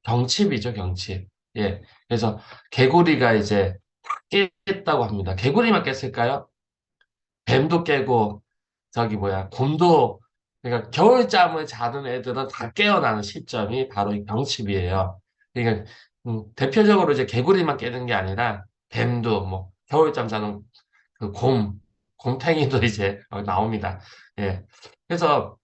경칩이죠, 경칩. 예. 그래서 개구리가 이제 다 깼다고 합니다. 개구리만 깼을까요? 뱀도 깨고, 저기 뭐야, 곰도, 그러니까 겨울잠을 자는 애들은 다 깨어나는 시점이 바로 이 경칩이에요. 그러니까, 대표적으로 이제 개구리만 깨는 게 아니라, 뱀도, 뭐, 겨울잠 자는 그 곰탱이도 이제 나옵니다. 예. 그래서,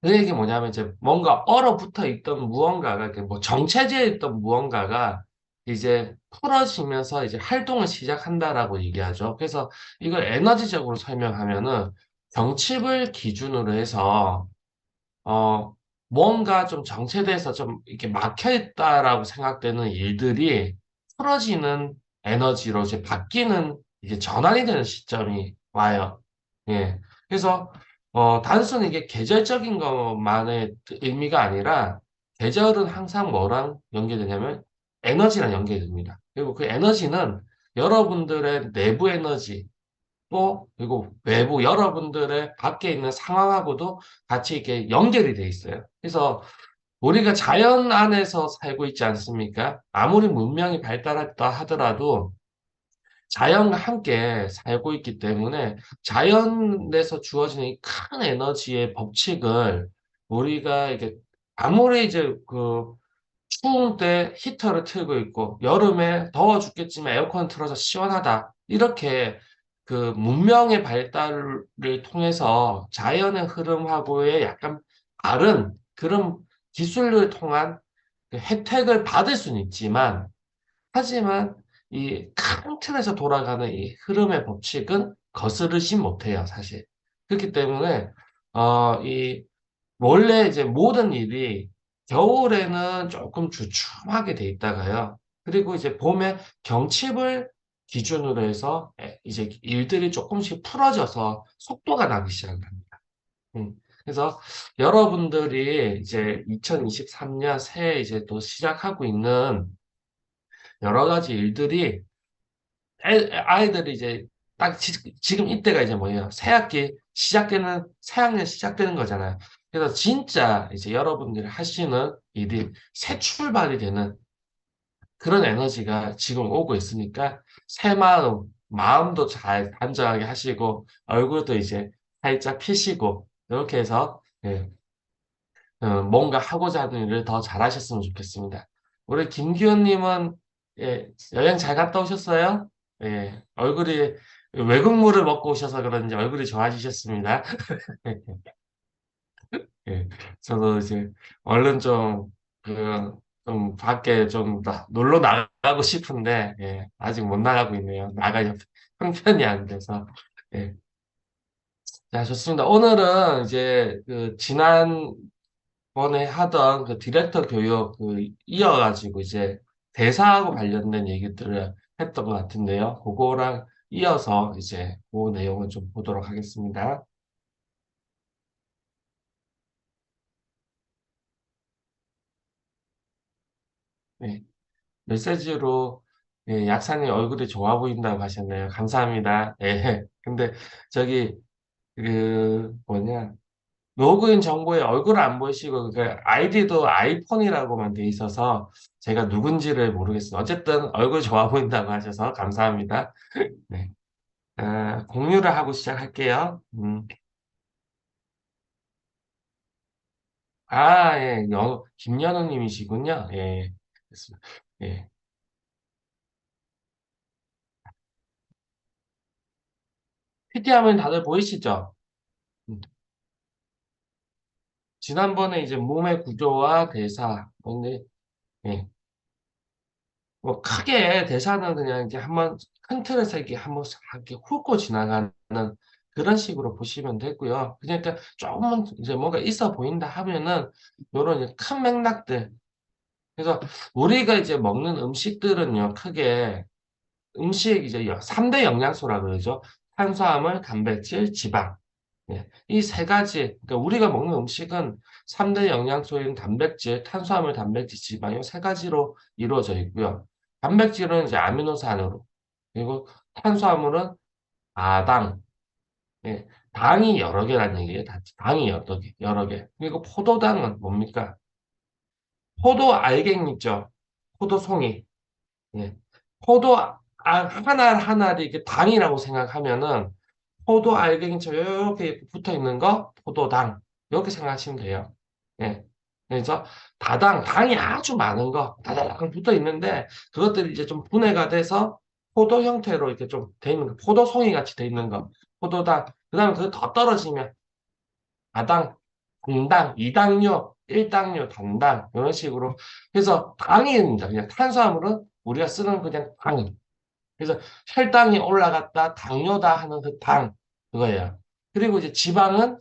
그 얘기 뭐냐면 이제 뭔가 얼어붙어 있던 무언가가 이렇게 뭐 정체되어 있던 무언가가 이제 풀어지면서 이제 활동을 시작한다라고 얘기하죠. 그래서 이걸 에너지적으로 설명하면은 경칩을 기준으로 해서 어 뭔가 좀 정체돼서 좀 이렇게 막혀 있다라고 생각되는 일들이 풀어지는 에너지로 이제 바뀌는 이제 전환이 되는 시점이 와요. 예. 그래서 단순히 이게 계절적인 것만의 의미가 아니라 계절은 항상 뭐랑 연계되냐면 에너지랑 연계됩니다. 그리고 그 에너지는 여러분들의 내부 에너지 또 그리고 외부 여러분들의 밖에 있는 상황하고도 같이 이렇게 연결이 돼 있어요. 그래서 우리가 자연 안에서 살고 있지 않습니까? 아무리 문명이 발달했다 하더라도 자연과 함께 살고 있기 때문에 자연에서 주어지는 이 큰 에너지의 법칙을 우리가 이게 아무리 이제 그 추운 때 히터를 틀고 있고 여름에 더워 죽겠지만 에어컨 틀어서 시원하다. 이렇게 그 문명의 발달을 통해서 자연의 흐름하고의 약간 다른 그런 기술을 통한 그 혜택을 받을 수는 있지만 하지만 이 큰 틀에서 돌아가는 이 흐름의 법칙은 거스르지 못해요, 사실. 그렇기 때문에 이 원래 이제 모든 일이 겨울에는 조금 주춤하게 돼 있다가요. 그리고 이제 봄에 경칩을 기준으로 해서 이제 일들이 조금씩 풀어져서 속도가 나기 시작합니다. 그래서 여러분들이 이제 2023년 새해 이제 또 시작하고 있는 여러 가지 일들이 아이들이 이제 딱 지금 이때가 이제 뭐예요? 새학년 시작되는 거잖아요. 그래서 진짜 이제 여러분들이 하시는 일이 새 출발이 되는 그런 에너지가 지금 오고 있으니까 새 마음도 잘 단정하게 하시고 얼굴도 이제 살짝 피시고 이렇게 해서 예, 뭔가 하고자 하는 일을 더 잘하셨으면 좋겠습니다. 우리 김기현님은 예, 여행 잘 갔다 오셨어요? 예, 얼굴이 외국물을 먹고 오셔서 그런지 얼굴이 좋아지셨습니다. 예, 저도 이제 얼른 좀 밖에 놀러 나가고 싶은데 예, 아직 못 나가고 있네요. 나갈 형편이 안 돼서. 예. 자, 좋습니다. 오늘은 이제 그 지난번에 하던 그 디렉터 교육 이어가지고 이제 대사하고 관련된 얘기들을 했던 것 같은데요. 그거랑 이어서 이제 그 내용을 좀 보도록 하겠습니다. 네. 메시지로 예, 약사님 얼굴이 좋아 보인다고 하셨네요. 감사합니다. 예. 근데 저기 그 뭐냐 로그인 정보에 얼굴 안 보이시고 그 아이디도 아이폰이라고만 돼 있어서 제가 누군지를 모르겠어요. 어쨌든 얼굴 좋아 보인다고 하셔서 감사합니다. 네. 공유를 하고 시작할게요. 예, 김연우 님이시군요. 예, 됐습니다. 예. PT 하면 다들 보이시죠? 음. 지난번에 이제 몸의 구조와 대사, 근데, 예, 뭐, 크게 대사는 그냥 이제 한번 큰 틀에서 이렇게 한번 싹 이렇게 훑고 지나가는 그런 식으로 보시면 되고요. 그러니까 조금은 이제 뭔가 있어 보인다 하면은, 요런 큰 맥락들. 그래서 우리가 이제 먹는 음식들은요, 크게 음식 이제 3대 영양소라 그러죠. 탄수화물, 단백질, 지방. 예. 이 세 가지, 그러니까 우리가 먹는 음식은 3대 영양소인 단백질, 탄수화물, 단백질, 지방 이 세 가지로 이루어져 있고요. 단백질은 이제 아미노산으로, 그리고 탄수화물은 아당, 예. 당이 여러 개라는 얘기예요. 당이 여러 개. 그리고 포도당은 뭡니까? 포도 알갱이 있죠? 포도송이. 예. 포도 하나 이렇게 당이라고 생각하면은 포도 알갱이처럼 이렇게 붙어 있는 거 포도당 이렇게 생각하시면 돼요. 예. 그래서 당이 아주 많은 거 다다닥 붙어 있는데 그것들이 이제 좀 분해가 돼서 포도 형태로 이렇게 좀 돼 있는 거, 포도송이 같이 돼 있는 거, 포도당. 그다음에 그거 더 떨어지면 다당, 분당, 이당류, 일당류, 단당 이런 식으로 해서 당입니다. 그냥 탄수화물은 우리가 쓰는 그냥 당. 그래서 혈당이 올라갔다, 당뇨다 하는 그 당, 그거예요. 그리고 이제 지방은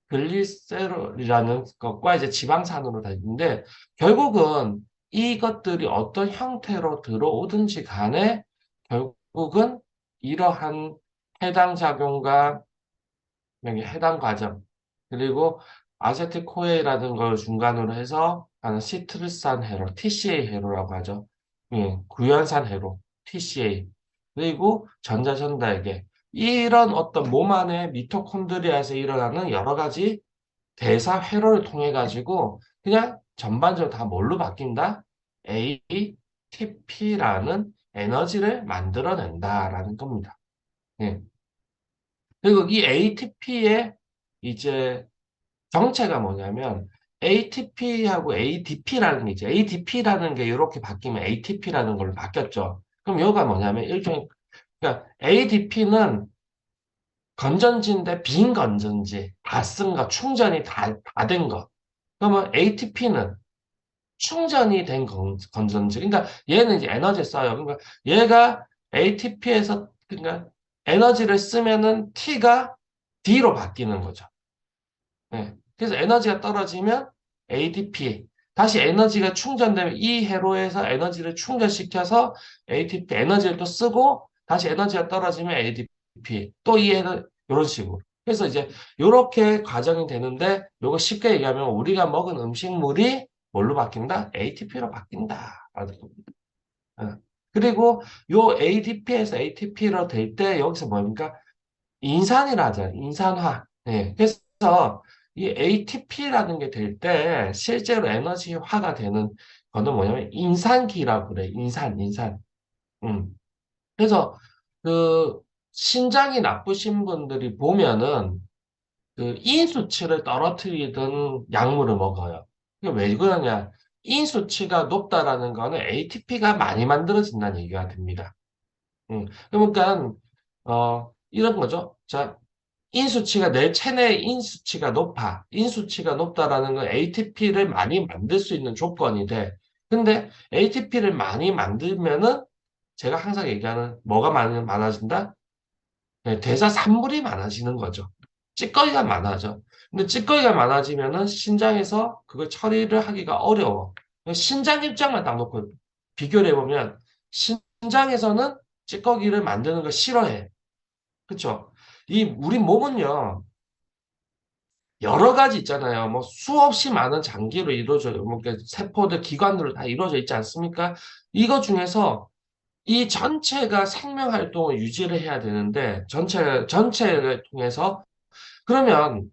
글리세롤이라는 것과 이제 지방산으로 다 있는데, 결국은 이것들이 어떤 형태로 들어오든지 간에, 결국은 이러한 해당 작용과 해당 과정, 그리고 아세틸코에라는 걸 중간으로 해서 하는 시트르산 해로, TCA 해로라고 하죠. 예, 구연산 해로, TCA. 그리고 전자전달계. 이런 어떤 몸 안에 미토콘드리아에서 일어나는 여러 가지 대사 회로를 통해 가지고 그냥 전반적으로 다 뭘로 바뀐다? ATP라는 에너지를 만들어낸다라는 겁니다. 예. 그리고 이 ATP의 이제 정체가 뭐냐면 ATP하고 ADP라는 게 이제 ADP라는 게 이렇게 바뀌면 ATP라는 걸로 바뀌었죠. 그럼 이거가 뭐냐면 일종의 그러니까 ADP는 건전지인데 빈 건전지 다 쓴 거, 충전이 다 된 거. 그러면 ATP는 충전이 된 건전지. 그러니까 얘는 이제 에너지 써요. 그러니까 얘가 ATP에서 그러니까 에너지를 쓰면은 T가 D로 바뀌는 거죠. 네. 그래서 에너지가 떨어지면 ADP, 다시 에너지가 충전되면 이 회로에서 에너지를 충전시켜서 ATP 에너지를 또 쓰고 다시 에너지가 떨어지면 ADP, 또 이 이런 식으로. 그래서 이제 이렇게 과정이 되는데 요거 쉽게 얘기하면 우리가 먹은 음식물이 뭘로 바뀐다? ATP로 바뀐다. 라는 겁니다. 어. 그리고 요 ADP에서 ATP로 될 때 여기서 뭡니까? 인산이라 하잖아요. 인산화. 예. 그래서 이 ATP라는 게 될 때 실제로 에너지화가 되는 거는 뭐냐면 인산기라고 그래. 인산. 음. 그래서 그 신장이 나쁘신 분들이 보면은 그 인수치를 떨어뜨리던 약물을 먹어요. 이게 왜 그러냐? 인수치가 높다라는 거는 ATP가 많이 만들어진다는 얘기가 됩니다. 그러니까 이런 거죠. 자, 인수치가 내 체내 인수치가 높아. 인수치가 높다라는 건 ATP를 많이 만들 수 있는 조건이 돼. 근데 ATP를 많이 만들면은 제가 항상 얘기하는 뭐가 많아진다? 네, 대사산물이 많아지는 거죠. 찌꺼기가 많아져. 근데 찌꺼기가 많아지면은 신장에서 그걸 처리를 하기가 어려워. 신장 입장만 딱 놓고 비교를 해보면 신장에서는 찌꺼기를 만드는 걸 싫어해. 그쵸? 우리 몸은요, 여러 가지 있잖아요. 뭐 수없이 많은 장기로 이루어져요. 뭐 이렇게 세포들, 기관들로 다 이루어져 있지 않습니까? 이거 중에서 이 전체가 생명 활동을 유지를 해야 되는데, 전체를 통해서, 그러면,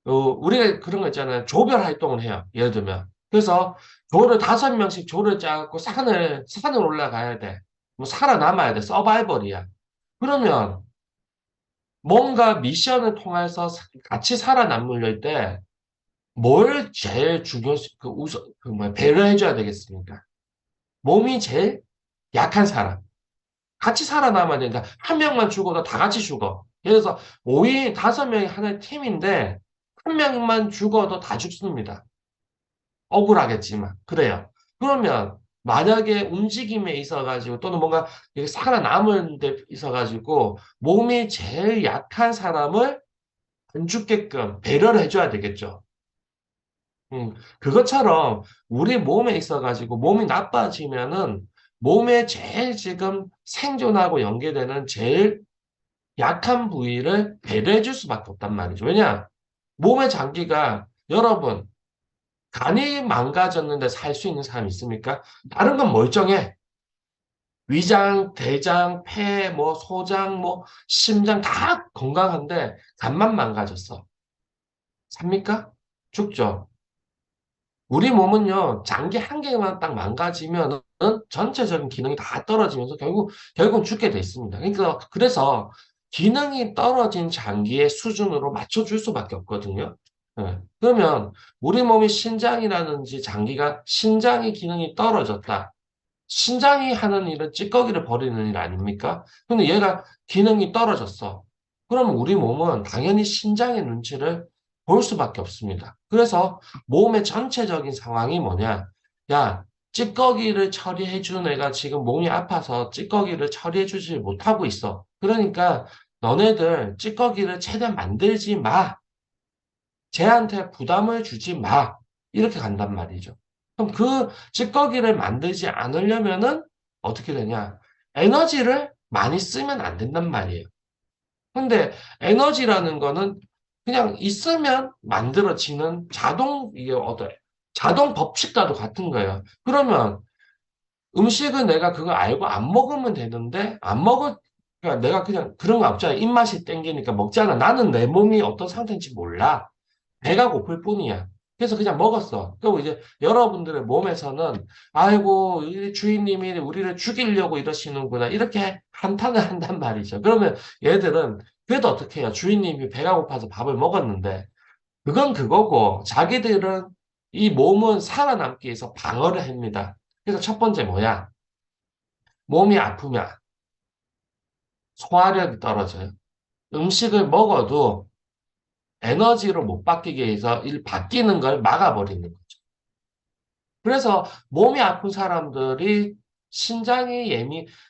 우리가 그런 거 있잖아요. 조별 활동을 해요. 예를 들면. 그래서 조를 5명씩 조를 짜고 산을 올라가야 돼. 뭐 살아남아야 돼. 서바이벌이야. 그러면 뭔가 미션을 통해서 같이 살아남을 때, 뭘 제일 배려해줘야 되겠습니까? 몸이 제일 약한 사람. 같이 살아남아야 되니까, 한 명만 죽어도 다 같이 죽어. 예를 들어서, 5명이 하나의 팀인데, 한 명만 죽어도 다 죽습니다. 억울하겠지만. 그래요. 그러면, 만약에 움직임에 있어가지고, 또는 뭔가 이렇게 살아남은 데 있어가지고, 몸이 제일 약한 사람을 안 죽게끔 배려를 해줘야 되겠죠. 그것처럼 우리 몸에 있어가지고 몸이 나빠지면은 몸에 제일 지금 생존하고 연계되는 제일 약한 부위를 배려해 줄 수밖에 없단 말이죠. 왜냐? 몸의 장기가 여러분 간이 망가졌는데 살 수 있는 사람이 있습니까? 다른 건 멀쩡해. 위장, 대장, 폐, 뭐 소장, 뭐 심장 다 건강한데 간만 망가졌어. 삽니까? 죽죠. 우리 몸은요, 장기 한 개만 딱 망가지면은 전체적인 기능이 다 떨어지면서 결국 죽게 돼 있습니다. 그러니까, 그래서 기능이 떨어진 장기의 수준으로 맞춰줄 수밖에 없거든요. 예. 그러면 우리 몸이 신장이라든지 장기가 신장의 기능이 떨어졌다. 신장이 하는 일은 찌꺼기를 버리는 일 아닙니까? 근데 얘가 기능이 떨어졌어. 그럼 우리 몸은 당연히 신장의 눈치를 볼 수밖에 없습니다. 그래서 몸의 전체적인 상황이 뭐냐? 야, 찌꺼기를 처리해주는 애가 지금 몸이 아파서 찌꺼기를 처리해주지 못하고 있어. 그러니까 너네들 찌꺼기를 최대한 만들지 마. 쟤한테 부담을 주지 마. 이렇게 간단 말이죠. 그럼 그 찌꺼기를 만들지 않으려면은 어떻게 되냐? 에너지를 많이 쓰면 안 된단 말이에요. 근데 에너지라는 거는 그냥 있으면 만들어지는 이게 자동 법칙과도 같은 거예요. 그러면 음식은 내가 그거 알고 안 먹으면 되는데, 그러니까 내가 그냥 그런 거 없잖아. 입맛이 땡기니까 먹잖아. 나는 내 몸이 어떤 상태인지 몰라. 배가 고플 뿐이야. 그래서 그냥 먹었어. 그리고 이제 여러분들의 몸에서는 아이고 이 주인님이 우리를 죽이려고 이러시는구나 이렇게 한탄을 한단 말이죠. 그러면 얘들은 그래도 어떻게 해요? 주인님이 배가 고파서 밥을 먹었는데 그건 그거고 자기들은 이 몸은 살아남기 위해서 방어를 합니다. 그래서 첫 번째 뭐야? 몸이 아프면 소화력이 떨어져요. 음식을 먹어도 에너지로 못 바뀌게 해서 바뀌는 걸 막아버리는 거죠. 그래서 몸이 아픈 사람들이 신장이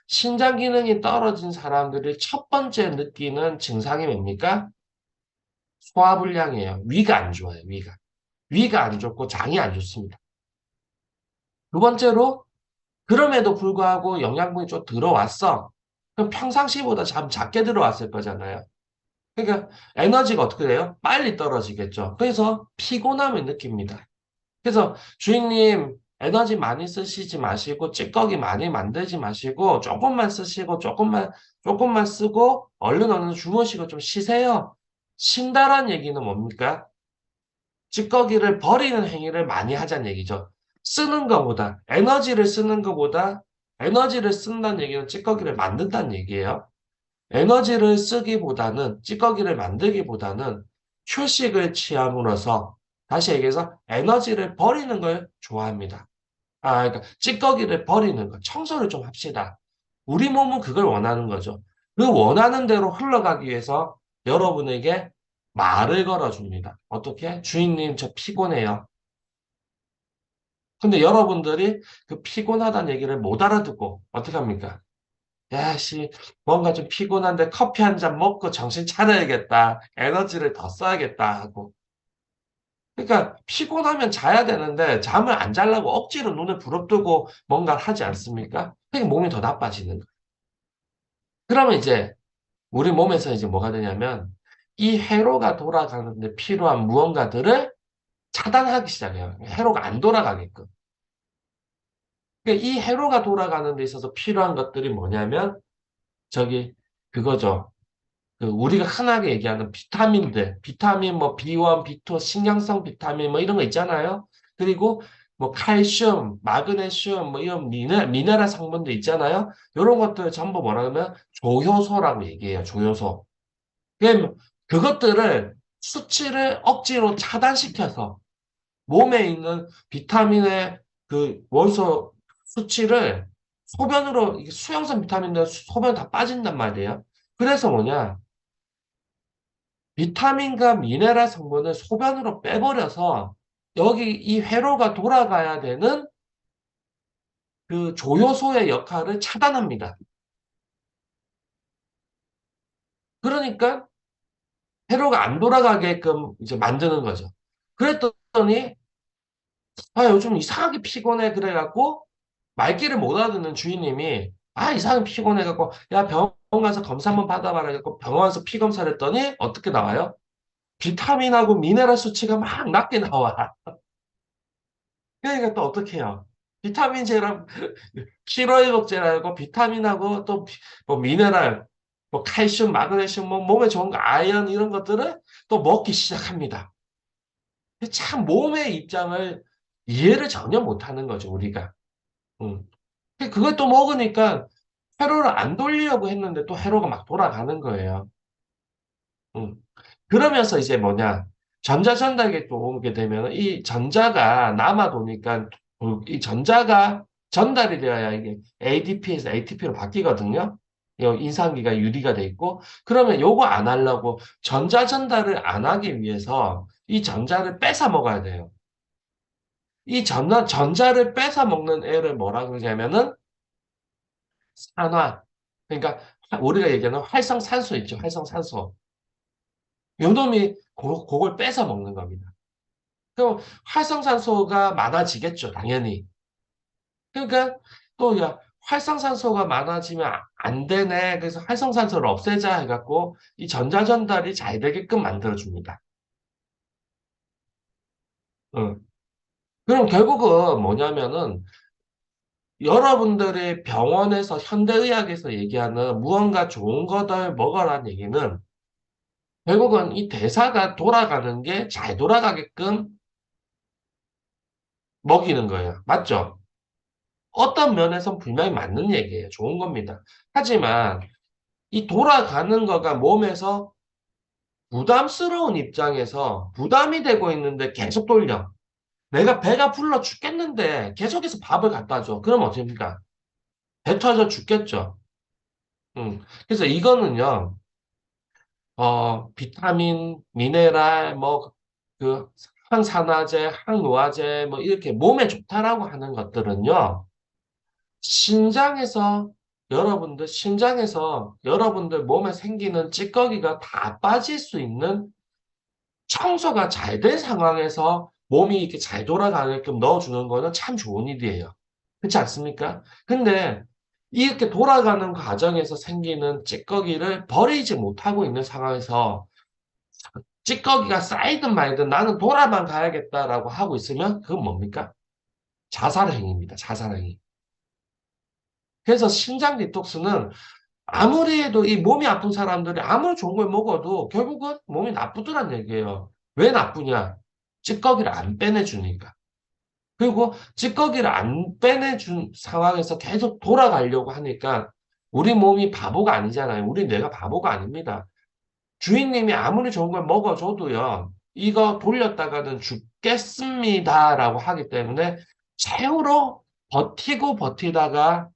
신장 기능이 떨어진 사람들이 첫 번째 느끼는 증상이 뭡니까? 소화불량이에요. 위가 안 좋아요, 위가. 위가 안 좋고 장이 안 좋습니다. 두 번째로, 그럼에도 불구하고 영양분이 좀 들어왔어. 그럼 평상시보다 잠 작게 들어왔을 거잖아요. 그러니까 에너지가 어떻게 돼요? 빨리 떨어지겠죠. 그래서 피곤함을 느낍니다. 그래서 주인님 에너지 많이 쓰시지 마시고 찌꺼기 많이 만들지 마시고 조금만 쓰시고 조금만 쓰고 얼른 주무시고 좀 쉬세요. 쉰다란 얘기는 뭡니까? 찌꺼기를 버리는 행위를 많이 하자는 얘기죠. 쓰는 것보다 에너지를 쓴다는 얘기는 찌꺼기를 만든다는 얘기예요. 에너지를 쓰기보다는 찌꺼기를 만들기보다는 휴식을 취함으로써 다시 얘기해서 에너지를 버리는 걸 좋아합니다. 그러니까 찌꺼기를 버리는 거, 청소를 좀 합시다. 우리 몸은 그걸 원하는 거죠. 그 원하는 대로 흘러가기 위해서 여러분에게 말을 걸어줍니다. 어떻게? 주인님, 저 피곤해요. 근데 여러분들이 그 피곤하다는 얘기를 못 알아듣고 어떻게 합니까? 야, 씨, 뭔가 좀 피곤한데 커피 한 잔 먹고 정신 차려야겠다. 에너지를 더 써야겠다 하고. 그러니까 피곤하면 자야 되는데 잠을 안 자려고 억지로 눈을 부릅뜨고 뭔가를 하지 않습니까? 그러니까 몸이 더 나빠지는 거예요. 그러면 이제 우리 몸에서 이제 뭐가 되냐면 이 회로가 돌아가는데 필요한 무언가들을 차단하기 시작해요. 회로가 안 돌아가게끔. 그러니까 이 회로가 돌아가는 데 있어서 필요한 것들이 뭐냐면 저기 그거죠. 우리가 흔하게 얘기하는 비타민들, 비타민 뭐 B1, B2, 신경성 비타민 뭐 이런 거 있잖아요. 그리고 뭐 칼슘, 마그네슘 뭐 이런 미네랄 성분도 있잖아요. 이런 것들 전부 뭐라 하면 조효소라고 얘기해요. 조효소. 그럼 그것들을 수치를 억지로 차단시켜서 몸에 있는 비타민의 그 원소 수치를 소변으로 이게 수용성 비타민들 소변 다 빠진단 말이에요. 그래서 뭐냐? 비타민과 미네랄 성분을 소변으로 빼버려서 여기 이 회로가 돌아가야 되는 그 조효소의 역할을 차단합니다. 그러니까 회로가 안 돌아가게끔 이제 만드는 거죠. 그랬더니 요즘 이상하게 피곤해 그래갖고 말귀를 못 알아듣는 주인님이 이상하게 피곤해갖고 야 병원 가서 검사 한번 받아봐라 해갖고 병원 가서 피 검사를 했더니 어떻게 나와요? 비타민하고 미네랄 수치가 막 낮게 나와. 그러니까 또 어떻게 해요? 비타민제랑 피로회복제라고 비타민하고 또 뭐 미네랄, 뭐 칼슘, 마그네슘, 뭐 몸에 좋은 거 아연 이런 것들을 또 먹기 시작합니다. 참 몸의 입장을 이해를 전혀 못하는 거죠, 우리가. 음. 그걸 또 먹으니까 회로를 안 돌리려고 했는데 또 회로가 막 돌아가는 거예요. 음. 그러면서 이제 뭐냐, 전자전달계 또 오게 되면 이 전자가 남아 도니까 이 전자가 전달이 되어야 이게 ADP에서 ATP로 바뀌거든요. 이 인산기가 유리가 돼 있고, 그러면 요거 안 하려고 전자 전달을 안 하기 위해서 이 전자를 뺏어 먹어야 돼요. 이 전자를 뺏어 먹는 애를 뭐라 그러냐면은 산화. 그러니까 우리가 얘기하는 활성산소 있죠. 활성산소. 요 놈이 그걸 뺏어 먹는 겁니다. 그럼 활성산소가 많아지겠죠, 당연히. 그러니까 또 야, 활성산소가 많아지면 안 되네. 그래서 활성산소를 없애자 해갖고 이 전자전달이 잘 되게끔 만들어줍니다. 응. 그럼 결국은 뭐냐면은 여러분들이 병원에서 현대의학에서 얘기하는 무언가 좋은 거를 먹어라는 얘기는 결국은 이 대사가 돌아가는 게 잘 돌아가게끔 먹이는 거예요. 맞죠? 어떤 면에선 분명히 맞는 얘기예요. 좋은 겁니다. 하지만 이 돌아가는 거가 몸에서 부담스러운 입장에서 부담이 되고 있는데 계속 돌려. 내가 배가 불러 죽겠는데 계속해서 밥을 갖다 줘. 그럼 어떻습니까? 배 터져 죽겠죠. 그래서 이거는요, 비타민, 미네랄, 뭐, 그, 항산화제, 항노화제, 뭐, 이렇게 몸에 좋다라고 하는 것들은요, 신장에서 여러분들 몸에 생기는 찌꺼기가 다 빠질 수 있는 청소가 잘 된 상황에서 몸이 이렇게 잘 돌아가게끔 넣어주는 거는 참 좋은 일이에요. 그렇지 않습니까? 근데 이렇게 돌아가는 과정에서 생기는 찌꺼기를 버리지 못하고 있는 상황에서 찌꺼기가 쌓이든 말든 나는 돌아만 가야겠다라고 하고 있으면 그건 뭡니까? 자살행위입니다. 자살행위. 그래서 신장 디톡스는 아무리 해도 이 몸이 아픈 사람들이 아무리 좋은 걸 먹어도 결국은 몸이 나쁘더란 얘기예요. 왜 나쁘냐? 찌꺼기를 안 빼내주니까. 그리고 찌꺼기를 안 빼내준 상황에서 계속 돌아가려고 하니까 우리 몸이 바보가 아니잖아요. 우리 뇌가 바보가 아닙니다. 주인님이 아무리 좋은 걸 먹어줘도요, 이거 돌렸다가는 죽겠습니다라고 하기 때문에 최후로 버티고 버티다가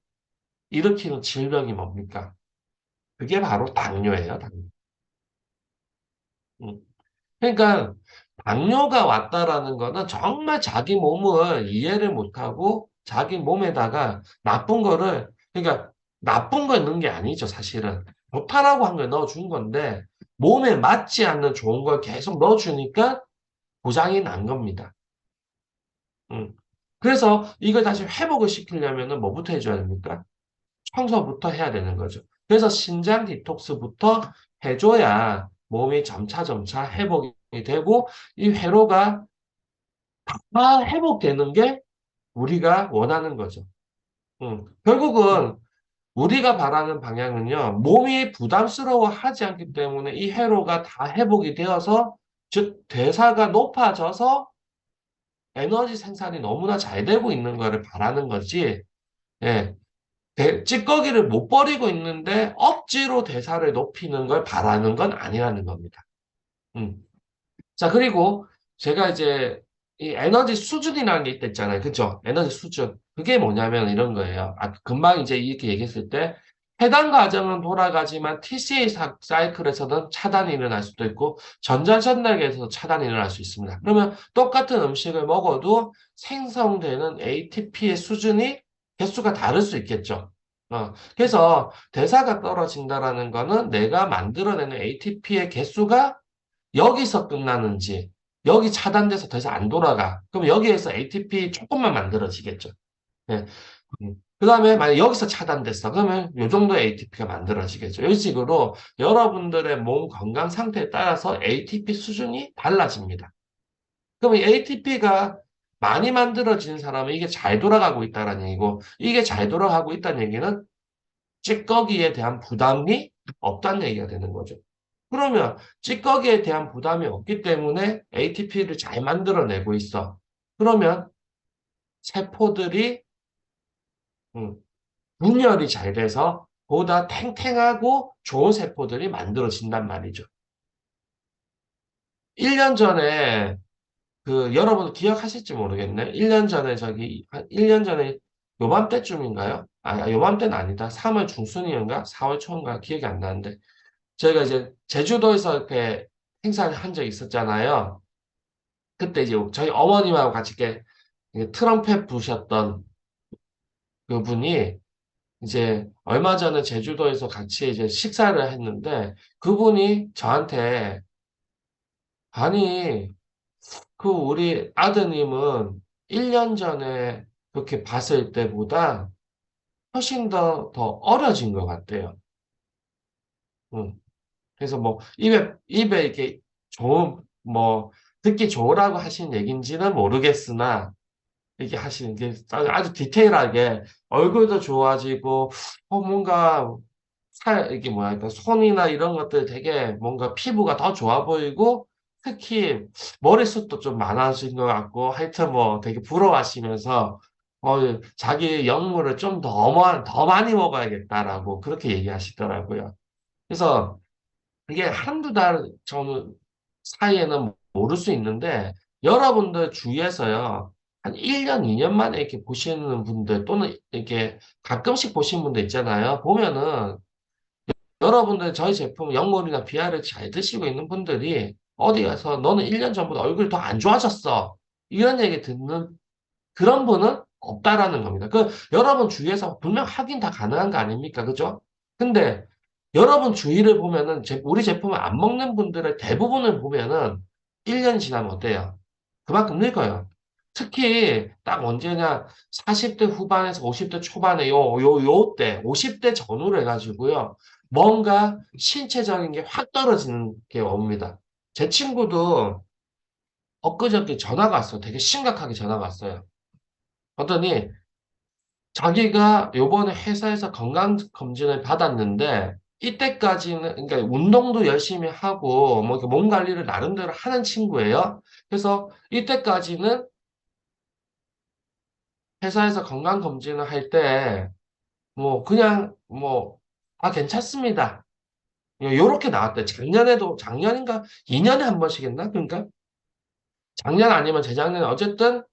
일으키는 질병이 뭡니까? 그게 바로 당뇨예요, 당뇨. 음. 그러니까 당뇨가 왔다라는 거는 정말 자기 몸을 이해를 못하고 자기 몸에다가 나쁜 거를, 그러니까 나쁜 거 있는 게 아니죠, 사실은. 좋다라고 한 걸 넣어준 건데 몸에 맞지 않는 좋은 걸 계속 넣어주니까 고장이 난 겁니다. 음. 그래서 이걸 다시 회복을 시키려면은 뭐부터 해줘야 됩니까? 청소부터 해야 되는 거죠. 그래서 신장 디톡스부터 해줘야 몸이 점차 회복이 되고 이 회로가 다 회복되는 게 우리가 원하는 거죠. 결국은 우리가 바라는 방향은요, 몸이 부담스러워하지 않기 때문에 이 회로가 다 회복이 되어서, 즉, 대사가 높아져서 에너지 생산이 너무나 잘 되고 있는 거를 바라는 거지, 예, 찌꺼기를 못 버리고 있는데 억지로 대사를 높이는 걸 바라는 건 아니라는 겁니다. 음. 자, 그리고 제가 이제 이 에너지 수준이라는 게 있잖아요. 그죠? 에너지 수준. 그게 뭐냐면 이런 거예요. 금방 이제 이렇게 얘기했을 때 해당 과정은 돌아가지만 TCA 사이클에서는 차단이 일어날 수도 있고 전자전달계에서 차단이 일어날 수 있습니다. 그러면 똑같은 음식을 먹어도 생성되는 ATP의 수준이 개수가 다를 수 있겠죠. 그래서 대사가 떨어진다라는 거는 내가 만들어내는 ATP의 개수가 여기서 끝나는지, 여기 차단돼서 더 이상 안 돌아가. 그럼 여기에서 ATP 조금만 만들어지겠죠. 예. 그 다음에 만약 여기서 차단됐어. 그러면 요 정도의 ATP가 만들어지겠죠. 이런 식으로 여러분들의 몸 건강 상태에 따라서 ATP 수준이 달라집니다. 그럼 이 ATP가 많이 만들어지는 사람은 이게 잘 돌아가고 있다는 얘기고, 이게 잘 돌아가고 있다는 얘기는 찌꺼기에 대한 부담이 없다는 얘기가 되는 거죠. 그러면 찌꺼기에 대한 부담이 없기 때문에 ATP를 잘 만들어내고 있어. 그러면 세포들이 음, 분열이 잘 돼서 보다 탱탱하고 좋은 세포들이 만들어진단 말이죠. 1년 전에 여러분 기억하실지 모르겠네. 1년 전에 한 1년 전에 요맘때쯤인가요? 요맘때는 아니다. 3월 중순이었가 4월 초인가 기억이 안 나는데 저희가 이제 제주도에서 이렇게 행사를 한 적이 있었잖아요. 그때 이제 저희 어머님하고 같이 이렇게 트럼펫 부셨던 그분이 이제 얼마 전에 제주도에서 같이 이제 식사를 했는데 그분이 저한테 아니 우리 아드님은 1년 전에 그렇게 봤을 때보다 훨씬 더 어려진 것 같대요. 응. 그래서 뭐 입에 이렇게 좋은 뭐 듣기 좋으라고 하신 얘기인지는 모르겠으나 이게 하시는 게 아주 디테일하게 얼굴도 좋아지고 뭔가 이게 뭐야 그러니까 손이나 이런 것들 되게 뭔가 피부가 더 좋아 보이고 특히 머리숱도 좀 많아진 것 같고 하여튼 뭐 되게 부러워하시면서 자기 역물을 좀 더 많이 먹어야겠다라고 그렇게 얘기하시더라고요. 그래서 이게 한두 달 전 사이에는 모를 수 있는데 여러분들 주위에서요. 한 1년, 2년 만에 이렇게 보시는 분들 또는 이렇게 가끔씩 보시는 분들 있잖아요. 보면은 여러분들 저희 제품 영물이나 비아를 잘 드시고 있는 분들이 어디 가서 너는 1년 전보다 얼굴이 더 안 좋아졌어. 이런 얘기 듣는 그런 분은 없다라는 겁니다. 여러분 주위에서 분명 확인 다 가능한 거 아닙니까? 그죠? 근데 여러분 주위를 보면은 우리 제품을 안 먹는 분들의 대부분을 보면은 1년 지나면 어때요? 그만큼 늙어요. 특히 딱 언제냐 40대 후반에서 50대 초반에 요 때 50대 전후로 해가지고요. 뭔가 신체적인 게 확 떨어지는 게 옵니다. 제 친구도 엊그저께 전화가 왔어요. 되게 심각하게 전화가 왔어요. 그랬더니 자기가 요번에 회사에서 건강검진을 받았는데 이때까지는 그러니까 운동도 열심히 하고 뭐 이렇게 몸 관리를 나름대로 하는 친구예요. 그래서 이때까지는 회사에서 건강검진을 할 때 뭐 그냥 뭐 괜찮습니다. 요렇게 나왔대. 작년인가 2년에 한 번씩 했나? 그러니까 작년 아니면 재작년에 어쨌든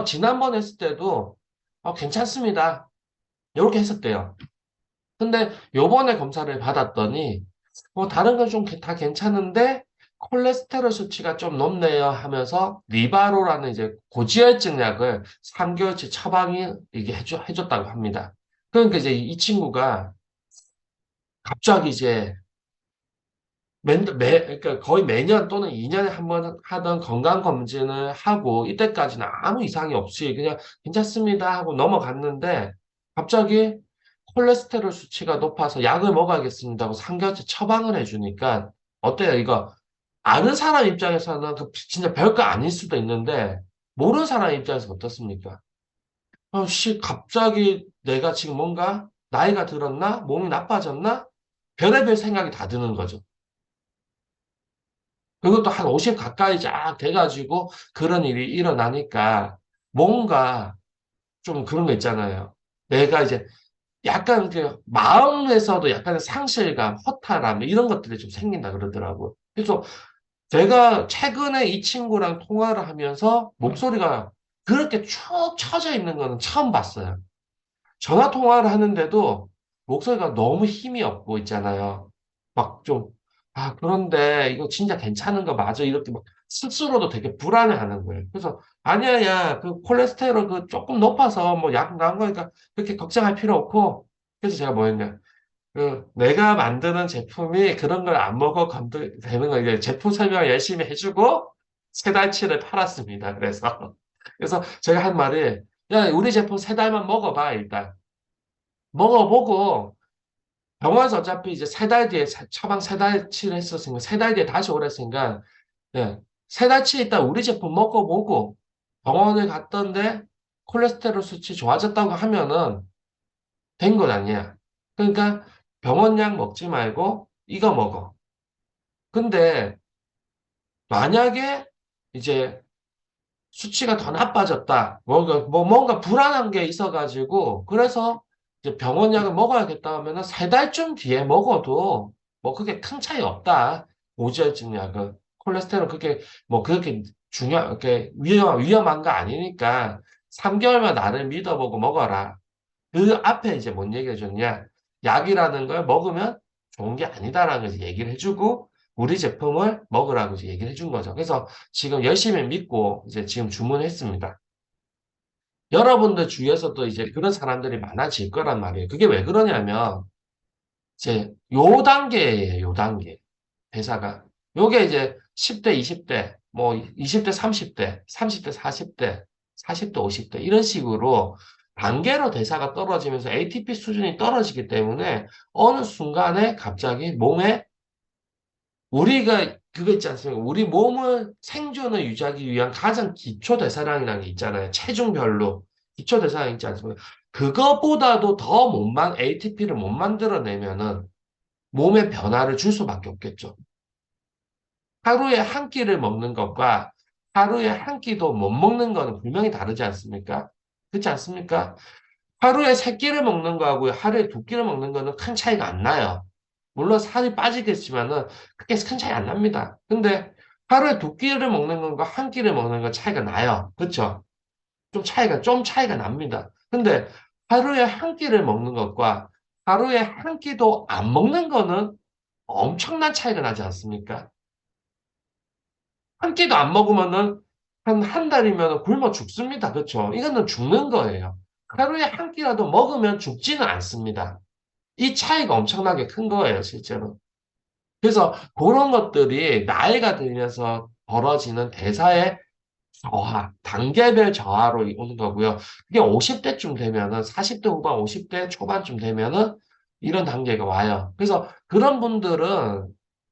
지난번 했을 때도 괜찮습니다. 요렇게 했었대요. 근데 요번에 검사를 받았더니 다른 건 좀 다 괜찮은데 콜레스테롤 수치가 좀 높네요 하면서 리바로라는 이제 고지혈증 약을 3개월치 처방이 이게 해줬다고 합니다. 그러니까 이제 이 친구가 갑자기 이제 그러니까 거의 매년 또는 2년에 한 번 하던 건강검진을 하고 이때까지는 아무 이상이 없이 그냥 괜찮습니다 하고 넘어갔는데 갑자기 콜레스테롤 수치가 높아서 약을 먹어야겠습니다 하고 3개월째 처방을 해주니까 어때요? 이거 아는 사람 입장에서는 진짜 별거 아닐 수도 있는데 모르는 사람 입장에서 어떻습니까? 갑자기 내가 지금 뭔가 나이가 들었나? 몸이 나빠졌나? 별의별 생각이 다 드는 거죠. 그것도 한 50 가까이 쫙 돼가지고 그런 일이 일어나니까 뭔가 좀 그런 거 있잖아요. 내가 이제 약간 그 마음에서도 약간의 상실감, 허탈함 이런 것들이 좀 생긴다 그러더라고요. 그래서 제가 최근에 이 친구랑 통화를 하면서 목소리가 그렇게 축 처져 있는 거는 처음 봤어요. 전화 통화를 하는데도 목소리가 너무 힘이 없고 있잖아요. 막 좀, 그런데 이거 진짜 괜찮은 거 맞아? 이렇게 막 스스로도 되게 불안해하는 거예요. 그래서, 아니야, 야, 그 콜레스테롤 그 조금 높아서 뭐 약 나온 거니까 그렇게 걱정할 필요 없고. 그래서 제가 뭐 했냐. 내가 만드는 제품이 그런 걸 안 먹어 되는 거, 이제 제품 설명을 열심히 해주고 세 달치를 팔았습니다. 그래서 제가 한 말이, 야, 우리 제품 세 달만 먹어봐, 일단. 먹어보고 병원에서 어차피 이제 세 달 뒤에 처방 세 달치를 했었으니까 세 달 뒤에 다시 오랬으니까 예, 세 달치 있다 우리 제품 먹어보고 병원에 갔던데 콜레스테롤 수치 좋아졌다고 하면은 된 건 아니야. 그러니까 병원 약 먹지 말고 이거 먹어. 근데 만약에 이제 수치가 더 나빠졌다. 뭔가 불안한 게 있어가지고, 그래서 이제 병원 약을 먹어야겠다 하면은 3달쯤 뒤에 먹어도 뭐 그게 큰 차이 없다. 고지혈증 약은. 콜레스테롤 그렇게 그렇게 위험한 거 아니니까 3개월만 나를 믿어보고 먹어라. 그 앞에 이제 뭔 얘기 해줬냐. 약이라는 걸 먹으면 좋은 게 아니다라는 걸 얘기를 해주고, 우리 제품을 먹으라고 이제 얘기를 해준 거죠. 그래서 지금 열심히 믿고 이제 지금 주문했습니다. 여러분들 주위에서도 이제 그런 사람들이 많아질 거란 말이에요. 그게 왜 그러냐면, 이제 요 단계예요, 요 단계. 대사가. 요게 이제 10대, 20대, 뭐 20대, 30대, 30대, 40대, 40대, 50대 이런 식으로 단계로 대사가 떨어지면서 ATP 수준이 떨어지기 때문에 어느 순간에 갑자기 몸에 우리가 그거 있지 않습니까? 우리 몸을 생존을 유지하기 위한 가장 기초 대사량이라는 게 있잖아요. 체중별로 기초 대사량 있지 않습니까? 그거보다도 더 못만 ATP를 못 만들어내면은 몸에 변화를 줄 수밖에 없겠죠. 하루에 한 끼를 먹는 것과 하루에 한 끼도 못 먹는 거는 분명히 다르지 않습니까? 그렇지 않습니까? 하루에 세 끼를 먹는 거하고 하루에 두 끼를 먹는 거는 큰 차이가 안 나요. 물론 살이 빠지겠지만은 크게 큰 차이 안 납니다. 근데 하루에 두 끼를 먹는 건가 한 끼를 먹는 건 차이가 나요. 그렇죠? 좀 차이가 납니다. 근데 하루에 한 끼를 먹는 것과 하루에 한 끼도 안 먹는 거는 엄청난 차이가 나지 않습니까? 한 끼도 안 먹으면은 한 달이면 굶어 죽습니다. 그렇죠? 이거는 죽는 거예요. 하루에 한 끼라도 먹으면 죽지는 않습니다. 이 차이가 엄청나게 큰 거예요, 실제로. 그래서 그런 것들이 나이가 들면서 벌어지는 대사의 저하, 단계별 저하로 오는 거고요. 그게 50대쯤 되면은, 40대 후반, 50대 초반쯤 되면은 이런 단계가 와요. 그래서 그런 분들은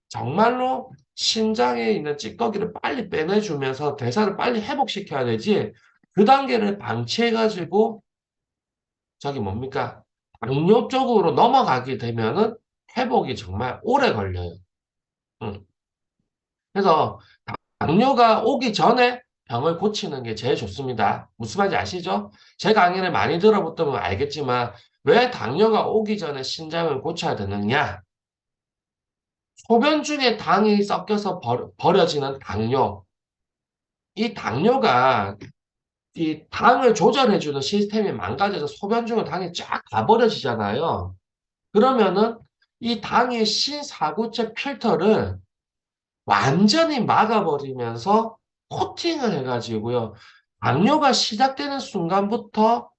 정말로 심장에 있는 찌꺼기를 빨리 빼내주면서 대사를 빨리 회복시켜야 되지, 그 단계를 방치해가지고, 저기 뭡니까? 당뇨 쪽으로 넘어가게 되면은 회복이 정말 오래 걸려요. 응. 그래서 당뇨가 오기 전에 병을 고치는 게 제일 좋습니다. 무슨 말인지 아시죠? 제 강의를 많이 들어보면 알겠지만 왜 당뇨가 오기 전에 신장을 고쳐야 되느냐? 소변 중에 당이 섞여서 버려지는 당뇨. 이 당뇨가 이 당을 조절해주는 시스템이 망가져서 소변 중에 당이 쫙 가버려지잖아요. 그러면은 이 당의 신사구체 필터를 완전히 막아버리면서 코팅을 해가지고요. 당뇨가 시작되는 순간부터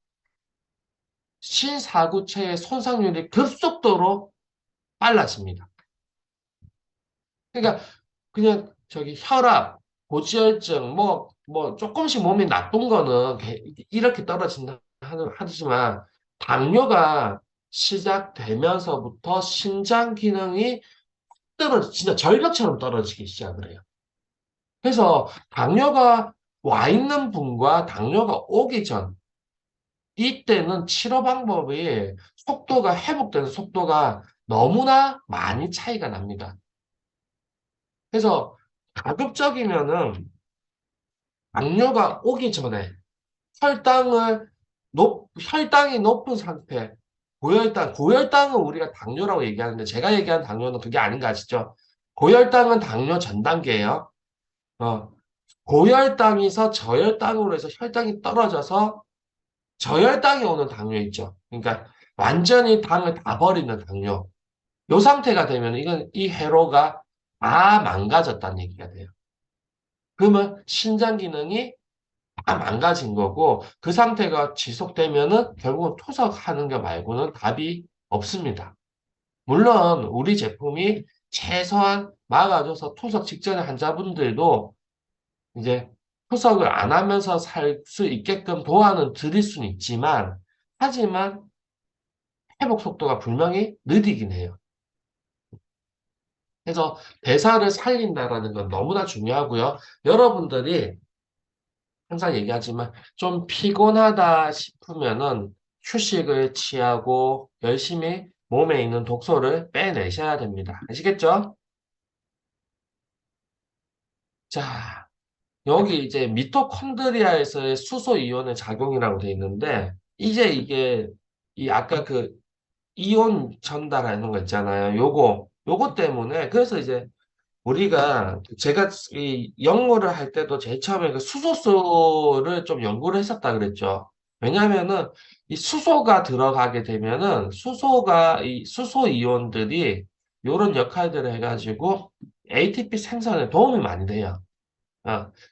신사구체의 손상률이 급속도로 빨라집니다. 그러니까 그냥 저기 혈압, 고지혈증, 뭐 조금씩 몸이 나쁜 거는 이렇게 떨어진다 하지만 당뇨가 시작되면서부터 신장 기능이 진짜 절벽처럼 떨어지기 시작을 해요. 그래서 당뇨가 와 있는 분과 당뇨가 오기 전, 이때는 치료 방법이 회복되는 속도가 너무나 많이 차이가 납니다. 그래서 가급적이면은 당뇨가 오기 전에 혈당을 혈당이 높은 상태, 고혈당은 우리가 당뇨라고 얘기하는데 제가 얘기하는 당뇨는 그게 아닌 거 아시죠? 고혈당은 당뇨 전 단계예요. 어, 고혈당에서 저혈당으로 해서 혈당이 떨어져서 저혈당이 오는 당뇨 있죠. 그러니까 완전히 당을 다 버리는 당뇨. 요 상태가 되면 이 회로가 다 망가졌다는 얘기가 돼요. 그러면 신장 기능이 다 망가진 거고 그 상태가 지속되면은 결국은 투석하는 거 말고는 답이 없습니다. 물론 우리 제품이 최소한 막아줘서 투석 직전의 환자분들도 이제 투석을 안 하면서 살 수 있게끔 도와는 드릴 수는 있지만, 하지만 회복 속도가 분명히 느리긴 해요. 그래서 대사를 살린다라는 건 너무나 중요하고요. 여러분들이 항상 얘기하지만 좀 피곤하다 싶으면은 휴식을 취하고 열심히 몸에 있는 독소를 빼내셔야 됩니다. 아시겠죠? 자, 여기 이제 미토콘드리아에서의 수소 이온의 작용이라고 돼 있는데, 이제 이게, 이 아까 그 이온 전달하는 거 있잖아요. 요거 때문에, 그래서 이제 우리가 제가 이 연구를 할 때도 제일 처음에 그 수소수를 좀 연구를 했었다 그랬죠. 왜냐하면은 이 수소가 들어가게 되면은 수소가 이 수소 이온들이 요런 역할들을 해가지고 ATP 생산에 도움이 많이 돼요.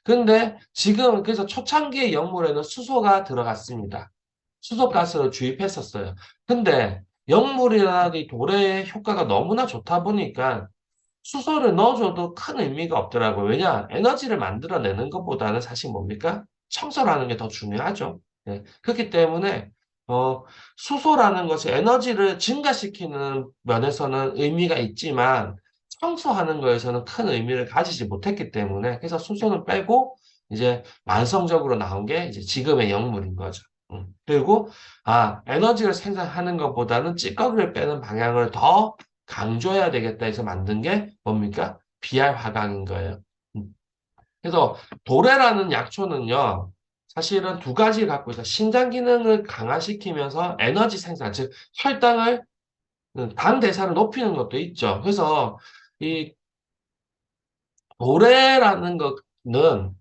근데 지금 그래서 초창기의 영물에는 수소가 들어갔습니다. 수소가스를 주입했었어요. 근데 영물이나 이 돌의 효과가 너무나 좋다 보니까 수소를 넣어줘도 큰 의미가 없더라고요. 왜냐? 에너지를 만들어내는 것보다는 사실 뭡니까? 청소라는 게 더 중요하죠. 네. 그렇기 때문에, 어, 수소라는 것이 에너지를 증가시키는 면에서는 의미가 있지만, 청소하는 거에서는 큰 의미를 가지지 못했기 때문에, 그래서 수소는 빼고, 이제 완성적으로 나온 게 이제 지금의 영물인 거죠. 그리고, 에너지를 생산하는 것보다는 찌꺼기를 빼는 방향을 더 강조해야 되겠다 해서 만든 게 뭡니까? 비알 화강인 거예요. 음. 그래서 도레라는 약초는요, 사실은 두 가지를 갖고 있어. 신장 기능을 강화시키면서 에너지 생산, 즉 혈당을 당 대사를 높이는 것도 있죠. 그래서 이 도레라는 것은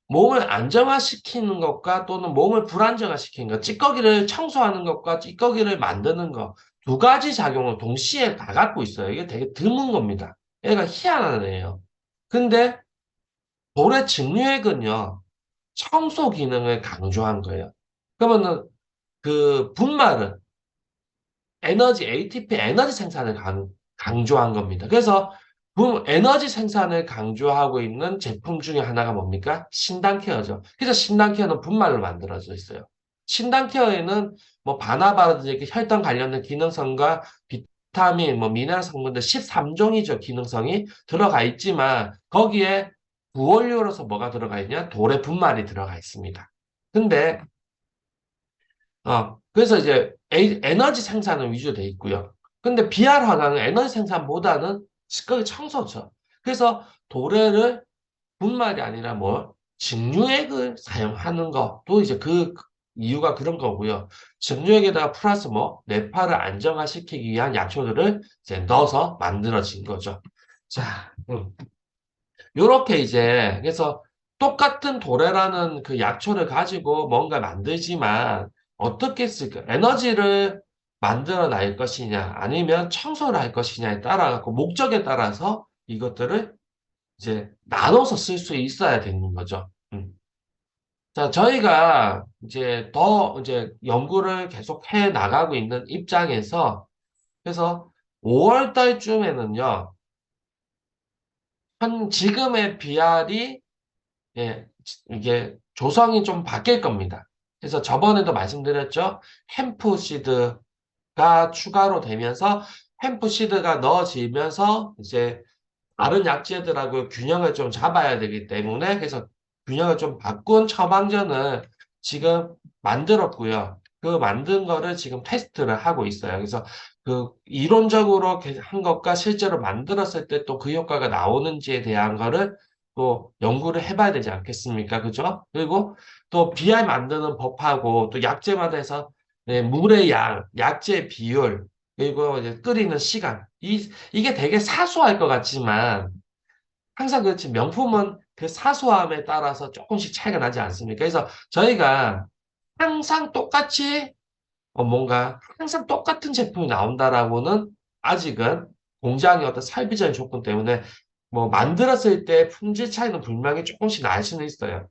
몸을 안정화시키는 것과 또는 몸을 불안정화시키는 것, 찌꺼기를 청소하는 것과 찌꺼기를 만드는 것, 두 가지 작용을 동시에 다 갖고 있어요. 이게 되게 드문 겁니다. 얘가 희한한 애예요. 근데 볼의 직류액은요, 청소 기능을 강조한 거예요. 그러면은 그 분말은 에너지, ATP 에너지 생산을 강조한 겁니다. 그래서 에너지 생산을 강조하고 있는 제품 중에 하나가 뭡니까? 신단케어죠. 그래서 신단케어는 분말로 만들어져 있어요. 신단케어에는 뭐 바나바라든지 이렇게 혈당 관련된 기능성과 비타민, 뭐 미네랄 성분들 13종이죠. 기능성이 들어가 있지만 거기에 부원료로서 뭐가 들어가 있냐? 돌의 분말이 들어가 있습니다. 근데 그래서 이제 에너지 생산은 위주로 돼 있고요. 근데 비활화가는 에너지 생산보다는 시각의 청소죠. 그래서 도래를 분말이 아니라 뭐 직류액을 사용하는 것도 이제 그 이유가 그런 거고요. 직류액에다가 플러스 뭐 뇌파를 안정화시키기 위한 약초들을 이제 넣어서 만들어진 거죠. 자, 요렇게 이제 그래서 똑같은 도래라는 그 약초를 가지고 뭔가 만들지만 어떻게 쓸까? 에너지를 만들어 낼 것이냐 아니면 청소를 할 것이냐에 따라 갖고 목적에 따라서 이것들을 이제 나눠서 쓸 수 있어야 되는 거죠. 자, 저희가 이제 더 이제 연구를 계속 해 나가고 있는 입장에서 그래서 5월 달쯤에는요. 현 지금의 비알이 예, 이게 조성이 좀 바뀔 겁니다. 그래서 저번에도 말씀드렸죠. 햄프시드가 추가로 되면서 햄프시드가 넣어지면서 이제 다른 약재들하고 균형을 좀 잡아야 되기 때문에 그래서 균형을 좀 바꾼 처방전을 지금 만들었고요. 그 만든 거를 지금 테스트를 하고 있어요. 그래서 그 이론적으로 한 것과 실제로 만들었을 때 또 그 효과가 나오는지에 대한 거를 또 연구를 해봐야 되지 않겠습니까? 그죠? 그리고 또 BR 만드는 법하고 또 약재마다 해서 네, 물의 양, 약재 비율, 그리고 이제 끓이는 시간. 이게 되게 사소할 것 같지만 항상 그렇지 명품은 그 사소함에 따라서 조금씩 차이가 나지 않습니까? 그래서 저희가 항상 똑같이 뭔가 항상 똑같은 제품이 나온다라고는 아직은 공장의 어떤 설비적인 조건 때문에 뭐 만들었을 때 품질 차이는 분명히 조금씩 날 수는 있어요.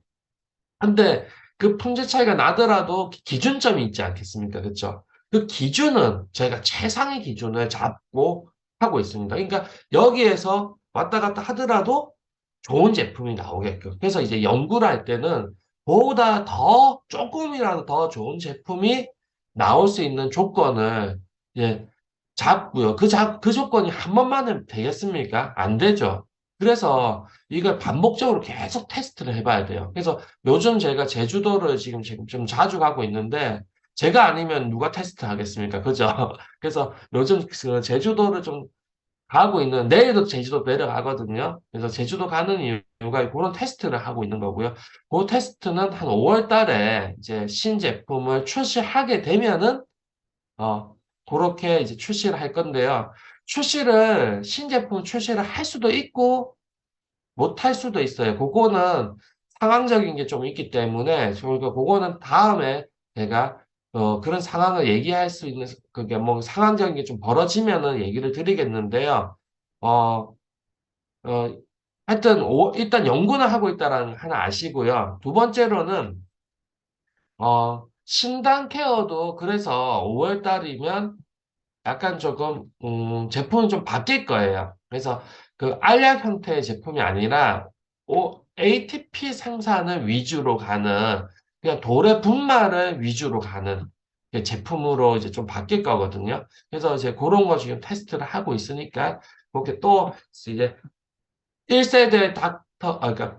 근데 그 품질 차이가 나더라도 기준점이 있지 않겠습니까? 그렇죠? 그 기준은 저희가 최상의 기준을 잡고 하고 있습니다. 그러니까 여기에서 왔다 갔다 하더라도 좋은 제품이 나오게끔. 그래서 이제 연구를 할 때는 보다 더 조금이라도 더 좋은 제품이 나올 수 있는 조건을 이제 잡고요. 그 조건이 한 번만 하면 되겠습니까? 안 되죠. 그래서 이걸 반복적으로 계속 테스트를 해봐야 돼요. 그래서 요즘 제가 제주도를 지금 좀 자주 가고 있는데, 제가 아니면 누가 테스트 하겠습니까? 그죠? 그래서 요즘 그 제주도를 좀 가고 있는, 내일도 제주도 내려가거든요. 그래서 제주도 가는 이유가 그런 테스트를 하고 있는 거고요. 그 테스트는 한 5월 달에 이제 신제품을 출시하게 되면은, 어, 그렇게 이제 출시를 할 건데요. 신제품 출시를 할 수도 있고, 못 할 수도 있어요. 그거는 상황적인 게 좀 있기 때문에, 저희가 그거는 다음에 제가, 그런 상황을 얘기할 수 있는, 그게 뭐 상황적인 게 좀 벌어지면은 얘기를 드리겠는데요. 어, 어, 하여튼, 일단 연구는 하고 있다는 하나 아시고요. 두 번째로는, 신단 케어도 그래서 5월 달이면 약간 조금, 제품이 좀 바뀔 거예요. 그래서 그 알약 형태의 제품이 아니라, ATP 생산을 위주로 가는, 그냥 돌의 분말을 위주로 가는 그 제품으로 이제 좀 바뀔 거거든요. 그래서 이제 그런 거 지금 테스트를 하고 있으니까, 그렇게 또 이제 1세대 그러니까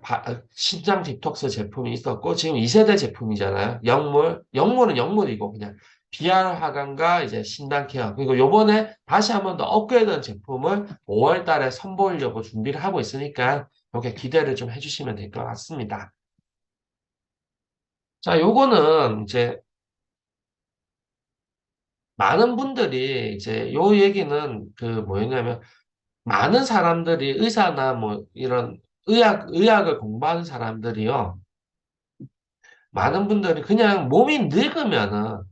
신장 디톡스 제품이 있었고, 지금 2세대 제품이잖아요. 영물은 영물이고, 그냥 비할 화강과 이제 신단 케어. 그리고 요번에 다시 한번 더 업그레이드한 제품을 5월 달에 선보이려고 준비를 하고 있으니까, 이렇게 기대를 좀 해주시면 될 것 같습니다. 자, 요거는 이제 많은 분들이 이제 요 얘기는 그 뭐였냐면, 많은 사람들이 의사나 뭐 이런 의학을 공부하는 사람들이요. 많은 분들이 그냥 몸이 늙으면은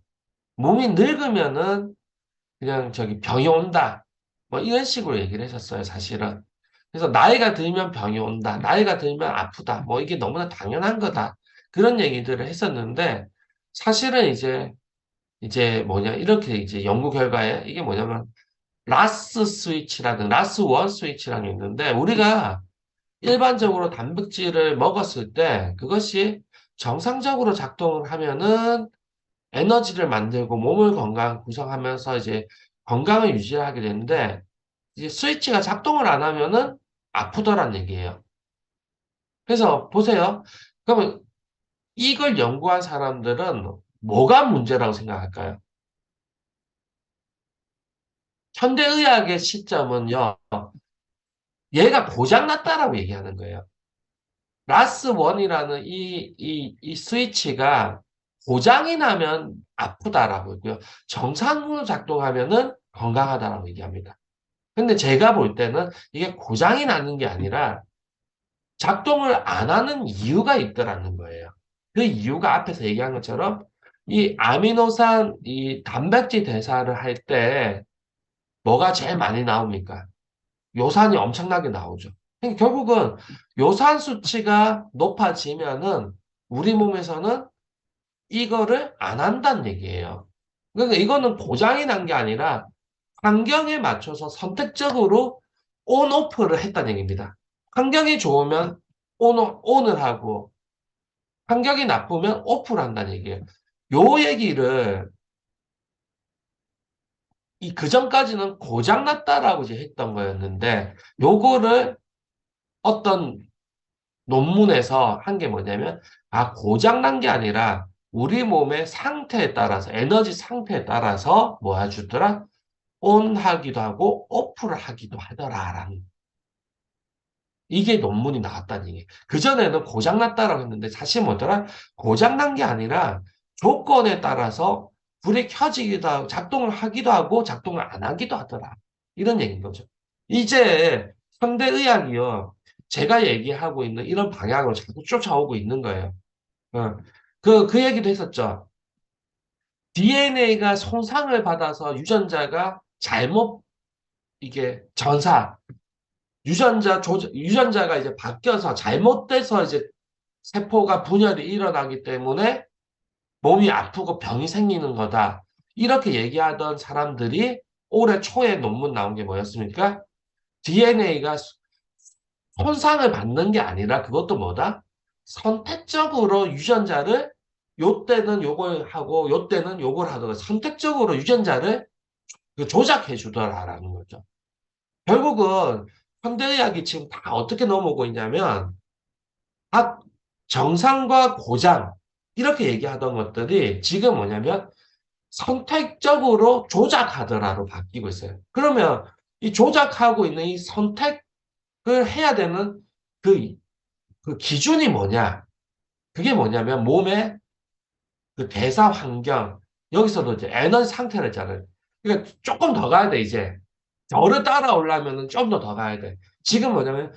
그냥 저기 병이 온다. 뭐 이런 식으로 얘기를 했었어요, 사실은. 그래서 나이가 들면 병이 온다. 나이가 들면 아프다. 뭐 이게 너무나 당연한 거다. 그런 얘기들을 했었는데 사실은 이제 뭐냐 이렇게 이제 연구 결과에 이게 뭐냐면 라스 원 스위치라는 게 있는데 우리가 일반적으로 단백질을 먹었을 때 그것이 정상적으로 작동을 하면은 에너지를 만들고 몸을 구성하면서 이제 건강을 유지하게 되는데 이제 스위치가 작동을 안 하면은 아프더란 얘기예요. 그래서 보세요. 그러면 이걸 연구한 사람들은 뭐가 문제라고 생각할까요? 현대의학의 시점은요, 얘가 고장났다라고 얘기하는 거예요. 라스1이라는 이 스위치가 고장이 나면 아프다라고 했고요. 정상으로 작동하면은 건강하다라고 얘기합니다. 근데 제가 볼 때는 이게 고장이 나는 게 아니라 작동을 안 하는 이유가 있더라는 거예요. 그 이유가 앞에서 얘기한 것처럼 이 단백질 대사를 할 때 뭐가 제일 많이 나옵니까? 요산이 엄청나게 나오죠. 그러니까 결국은 요산 수치가 높아지면은 우리 몸에서는 이거를 안 한다는 얘기예요. 그러니까 이거는 고장이 난 게 아니라 환경에 맞춰서 선택적으로 온, 오프를 했다는 얘기입니다. 환경이 좋으면 온을 하고 환경이 나쁘면 오프를 한다는 얘기예요. 요 얘기를 그전까지는 고장났다라고 이제 했던 거였는데 요거를 어떤 논문에서 한 게 뭐냐면, 고장난 게 아니라 우리 몸의 상태에 따라서, 에너지 상태에 따라서 뭐 해주더라? 온 하기도 하고, 오프를 하기도 하더라라는. 이게 논문이 나왔다는 얘기. 그전에는 고장났다라고 했는데, 사실 뭐더라? 고장난 게 아니라 조건에 따라서 불이 켜지기도 하고, 작동을 하기도 하고, 작동을 안 하기도 하더라. 이런 얘기인 거죠. 이제 현대의학이요. 제가 얘기하고 있는 이런 방향으로 자꾸 쫓아오고 있는 거예요. 어. 그 얘기도 했었죠. DNA가 손상을 받아서 잘못, 이게 유전자가 이제 바뀌어서 잘못돼서 이제 세포가 분열이 일어나기 때문에 몸이 아프고 병이 생기는 거다. 이렇게 얘기하던 사람들이 올해 초에 논문 나온 게 뭐였습니까? DNA가 손상을 받는 게 아니라 그것도 뭐다? 선택적으로 유전자를 요때는 요걸 하고 요때는 요걸 하더라. 선택적으로 유전자를 조작해 주더라라는 거죠. 결국은 현대의학이 지금 다 어떻게 넘어오고 있냐면 각 정상과 고장 이렇게 얘기하던 것들이 지금 뭐냐면 선택적으로 조작하더라로 바뀌고 있어요. 그러면 이 조작하고 있는 이 선택을 해야 되는 그, 그 기준이 뭐냐? 그게 뭐냐면 몸의 그 대사 환경, 여기서도 이제 에너지 상태를 했잖아요. 그러니까 조금 더 가야 돼, 이제. 저를 따라오려면 좀 더 가야 돼. 지금 뭐냐면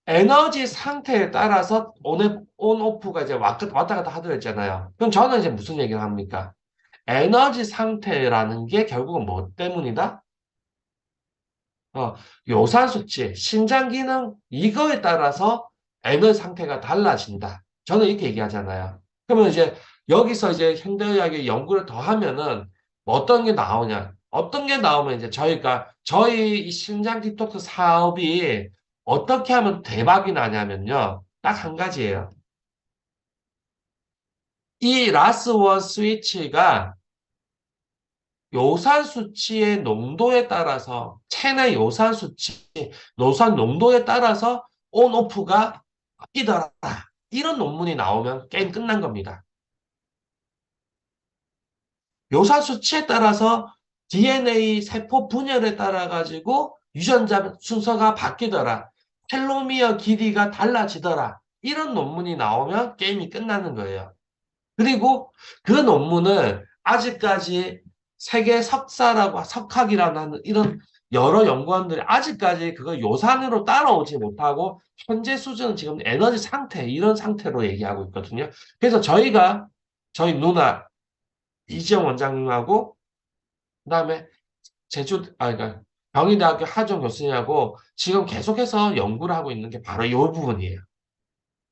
에너지 상태에 따라서 오프가 이제 왔다 갔다 하더라 했잖아요. 그럼 저는 이제 무슨 얘기를 합니까? 에너지 상태라는 게 결국은 뭐 때문이다? 어, 요산 수치, 신장 기능, 이거에 따라서 에너지 상태가 달라진다. 저는 이렇게 얘기하잖아요. 그러면 이제 여기서 이제 현대의학의 연구를 더 하면은 뭐 어떤 게 나오냐? 어떤 게 나오면 이제 저희 이 심장 디톡스 사업이 어떻게 하면 대박이 나냐면요. 딱 한 가지예요. 이 라스원 스위치가 요산 수치의 농도에 따라서, 체내 요산 수치, 요산 농도에 따라서 온오프가 바뀌더라. 이런 논문이 나오면 게임 끝난 겁니다. 요산 수치에 따라서 DNA 세포 분열에 따라 가지고 유전자 순서가 바뀌더라. 텔로미어 길이가 달라지더라. 이런 논문이 나오면 게임이 끝나는 거예요. 그리고 그 논문을 아직까지 세계 석사라고 석학이라는 하는 이런 여러 연구원들이 아직까지 그걸 요산으로 따라오지 못하고 현재 수준은 지금 에너지 상태 이런 상태로 얘기하고 있거든요. 그래서 저희 누나 이지영 원장님하고 그다음에 그러니까 경희대학교 하정 교수님하고 지금 계속해서 연구를 하고 있는 게 바로 이 부분이에요.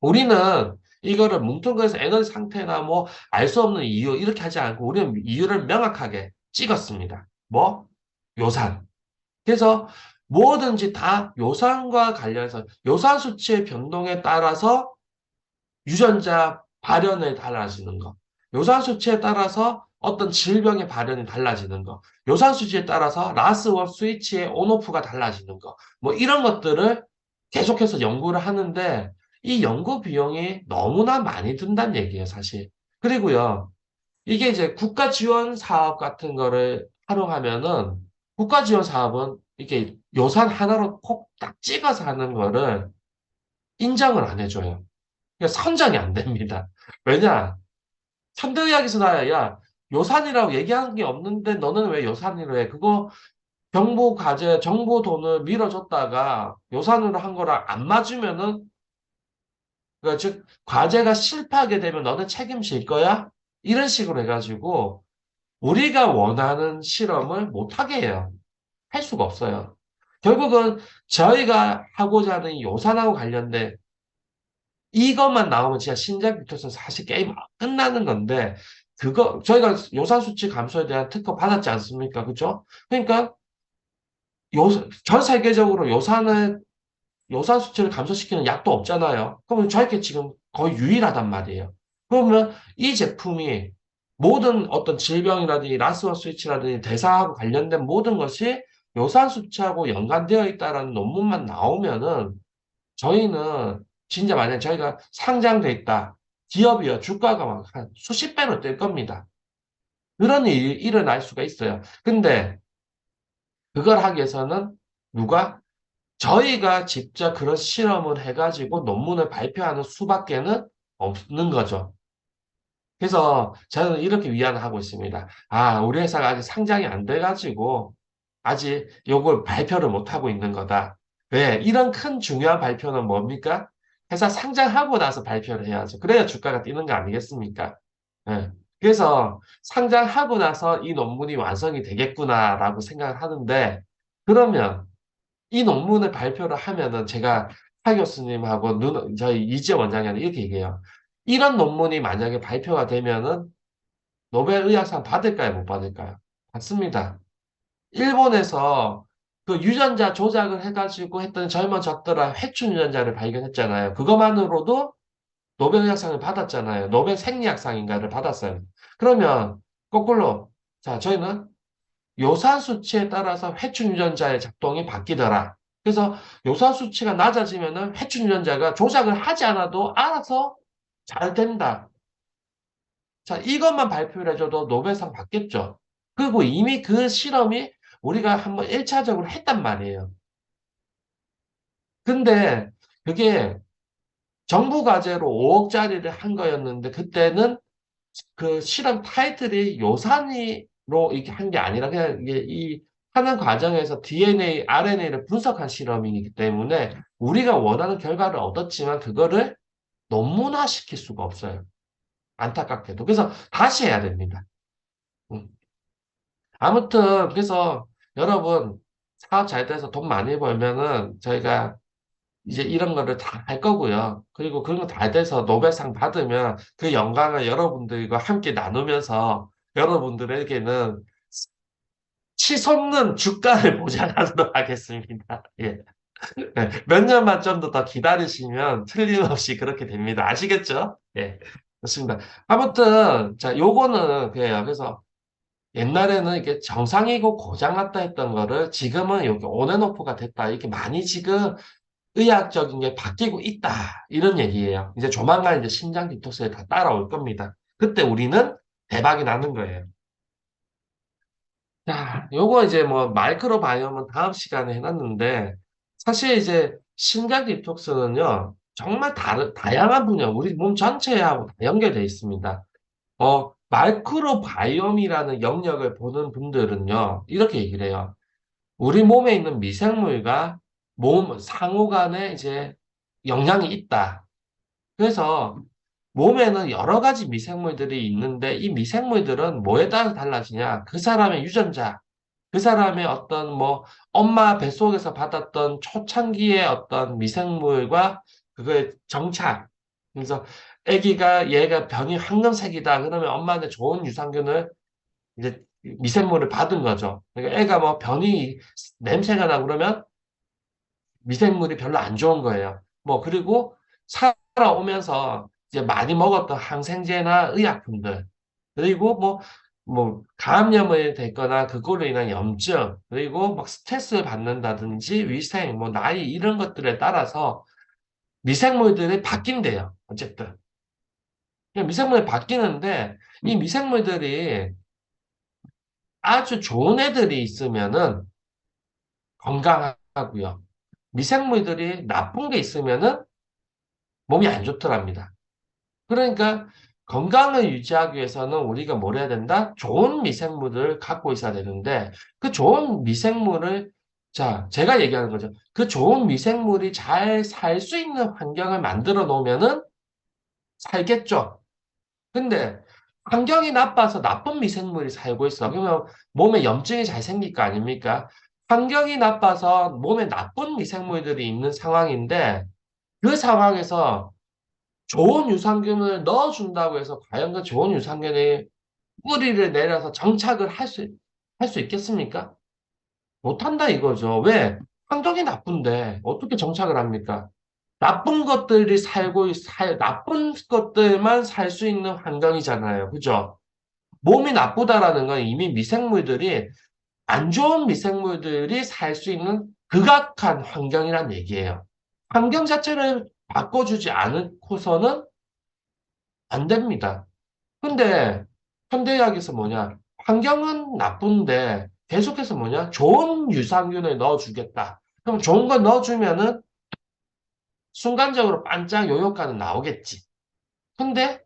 우리는 이거를 뭉뚱그려서 에너지 상태나 뭐 알 수 없는 이유 이렇게 하지 않고 우리는 이유를 명확하게 찍었습니다. 뭐? 요산. 그래서 뭐든지 다 요산과 관련해서 요산 수치의 변동에 따라서 유전자 발현에 달라지는 거. 요산 수치에 따라서 어떤 질병의 발현이 달라지는 거. 요산 수치에 따라서 라스원 스위치의 온오프가 달라지는 거. 뭐 이런 것들을 계속해서 연구를 하는데 이 연구 비용이 너무나 많이 든다는 얘기예요, 사실. 그리고요. 이게 이제 국가 지원 사업 같은 거를 활용하면은 국가 지원 사업은 이게 요산 하나로 콕 딱 찍어서 하는 거를 인정을 안 해줘요. 그러니까 선정이 안 됩니다. 왜냐? 천도이야기에서 나야, 야, 요산이라고 얘기한 게 없는데 너는 왜 요산이라 해? 그거 정부 과제, 정부 돈을 밀어줬다가 요산으로 한 거랑 안 맞으면은, 그러니까 즉, 과제가 실패하게 되면 너는 책임질 거야? 이런 식으로 해가지고, 우리가 원하는 실험을 못하게 해요. 할 수가 없어요. 결국은 저희가 하고자 하는 이 요산하고 관련된 이것만 나오면 진짜 신장 빅터스는 사실 게임 끝나는 건데, 저희가 요산 수치 감소에 대한 특허 받았지 않습니까? 그죠? 그러니까, 전 세계적으로 요산 수치를 감소시키는 약도 없잖아요. 그러면 저희게 지금 거의 유일하단 말이에요. 그러면 이 제품이 모든 어떤 질병이라든지 라스원 스위치라든지 대사하고 관련된 모든 것이 요산 수치하고 연관되어 있다라는 논문만 나오면은 저희는 진짜 만약에 저희가 상장돼 있다. 기업이요. 주가가 막 한 수십 배로 뛸 겁니다. 그런 일이 일어날 수가 있어요. 근데 그걸 하기 위해서는 누가? 저희가 직접 그런 실험을 해가지고 논문을 발표하는 수밖에는 없는 거죠. 그래서 저는 이렇게 위안을 하고 있습니다. 아, 우리 회사가 아직 상장이 안 돼가지고 아직 요걸 발표를 못 하고 있는 거다. 왜? 이런 큰 중요한 발표는 뭡니까? 회사 상장하고 나서 발표를 해야죠. 그래야 주가가 뛰는 거 아니겠습니까? 예. 그래서 상장하고 나서 이 논문이 완성이 되겠구나라고 생각을 하는데, 그러면 이 논문을 발표를 하면은 제가 하 교수님하고 저희 이재 원장님한테 이렇게 얘기해요. 이런 논문이 만약에 발표가 되면은 노벨 의학상 받을까요? 못 받을까요? 받습니다. 일본에서 그 유전자 조작을 해가지고 했던 젊은 젖들아 회춘 유전자를 발견했잖아요. 그것만으로도 노벨 의학상을 받았잖아요. 노벨 생리학상인가를 받았어요. 그러면 거꾸로 자 저희는 요산 수치에 따라서 회춘 유전자의 작동이 바뀌더라. 그래서 요산 수치가 낮아지면은 회춘 유전자가 조작을 하지 않아도 알아서 잘 된다. 자, 이것만 발표를 해줘도 노벨상 받겠죠. 그리고 이미 그 실험이 우리가 한번 1차적으로 했단 말이에요. 근데 그게 정부 과제로 5억짜리를 한 거였는데 그때는 그 실험 타이틀이 요산으로 이게 한 게 아니라 그냥 이게 이 하는 과정에서 DNA, RNA를 분석한 실험이기 때문에 우리가 원하는 결과를 얻었지만 그거를 논문화시킬 수가 없어요. 안타깝게도. 그래서 다시 해야 됩니다. 음. 아무튼 그래서 여러분 사업 잘 돼서 돈 많이 벌면은 저희가 이제 이런 거를 다 할 거고요. 그리고 그런 거 다 돼서 노벨상 받으면 그 영광을 여러분들과 함께 나누면서 여러분들에게는 치솟는 주가를 보장하도록 하겠습니다. 예. 네, 몇 년만 좀 더 기다리시면 틀림없이 그렇게 됩니다. 아시겠죠? 예. 좋습니다. 아무튼, 자, 요거는 그래요. 그래서 옛날에는 이게 정상이고 고장났다 했던 거를 지금은 여기 온앤오프가 됐다. 이렇게 많이 지금 의학적인 게 바뀌고 있다. 이런 얘기예요. 이제 조만간 이제 신장 디톡스에 다 따라올 겁니다. 그때 우리는 대박이 나는 거예요. 자, 요거 이제 뭐 마이크로 바이옴은 다음 시간에 해놨는데 사실 이제 신장 디톡스는요 정말 다양한 분야, 우리 몸 전체하고 다 연결되어 있습니다. 마이크로 바이옴이라는 영역을 보는 분들은요 이렇게 얘기를 해요. 우리 몸에 있는 미생물과 몸 상호 간에 이제 영향이 있다. 그래서 몸에는 여러 가지 미생물들이 있는데 이 미생물들은 뭐에 따라 달라지냐? 그 사람의 유전자, 그 사람의 어떤 뭐 엄마 뱃속에서 받았던 초창기의 어떤 미생물과 그거의 정착. 그래서 아기가 얘가 변이 황금색이다. 그러면 엄마한테 좋은 유산균을 이제 미생물을 받은 거죠. 그러니까 애가 뭐 변이 냄새가 나 그러면 미생물이 별로 안 좋은 거예요. 뭐, 그리고 살아오면서 이제 많이 먹었던 항생제나 의약품들, 그리고 감염이 됐거나 그걸로 인한 염증, 그리고 막 스트레스를 받는다든지 위생, 뭐, 나이 이런 것들에 따라서 미생물들이 바뀐대요. 어쨌든. 미생물이 바뀌는데 이 미생물들이 아주 좋은 애들이 있으면은 건강하고요. 미생물들이 나쁜 게 있으면은 몸이 안 좋더랍니다. 그러니까 건강을 유지하기 위해서는 우리가 뭘 해야 된다? 좋은 미생물을 갖고 있어야 되는데 그 좋은 미생물을 자, 제가 얘기하는 거죠. 그 좋은 미생물이 잘 살 수 있는 환경을 만들어 놓으면은 살겠죠. 근데 환경이 나빠서 나쁜 미생물이 살고 있어. 그러면 몸에 염증이 잘 생길 거 아닙니까? 환경이 나빠서 몸에 나쁜 미생물들이 있는 상황인데 그 상황에서 좋은 유산균을 넣어준다고 해서 과연 그 좋은 유산균이 뿌리를 내려서 정착을 할 수 있겠습니까? 못한다 이거죠. 왜? 환경이 나쁜데 어떻게 정착을 합니까? 나쁜 것들만 살 수 있는 환경이잖아요. 그죠? 몸이 나쁘다라는 건 이미 안 좋은 미생물들이 살 수 있는 극악한 환경이란 얘기예요. 환경 자체를 바꿔주지 않고서는 안 됩니다. 근데 현대의학에서 뭐냐? 환경은 나쁜데 계속해서 뭐냐? 좋은 유산균을 넣어주겠다. 그럼 좋은 걸 넣어주면은 순간적으로 반짝 요 효과는 나오겠지. 근데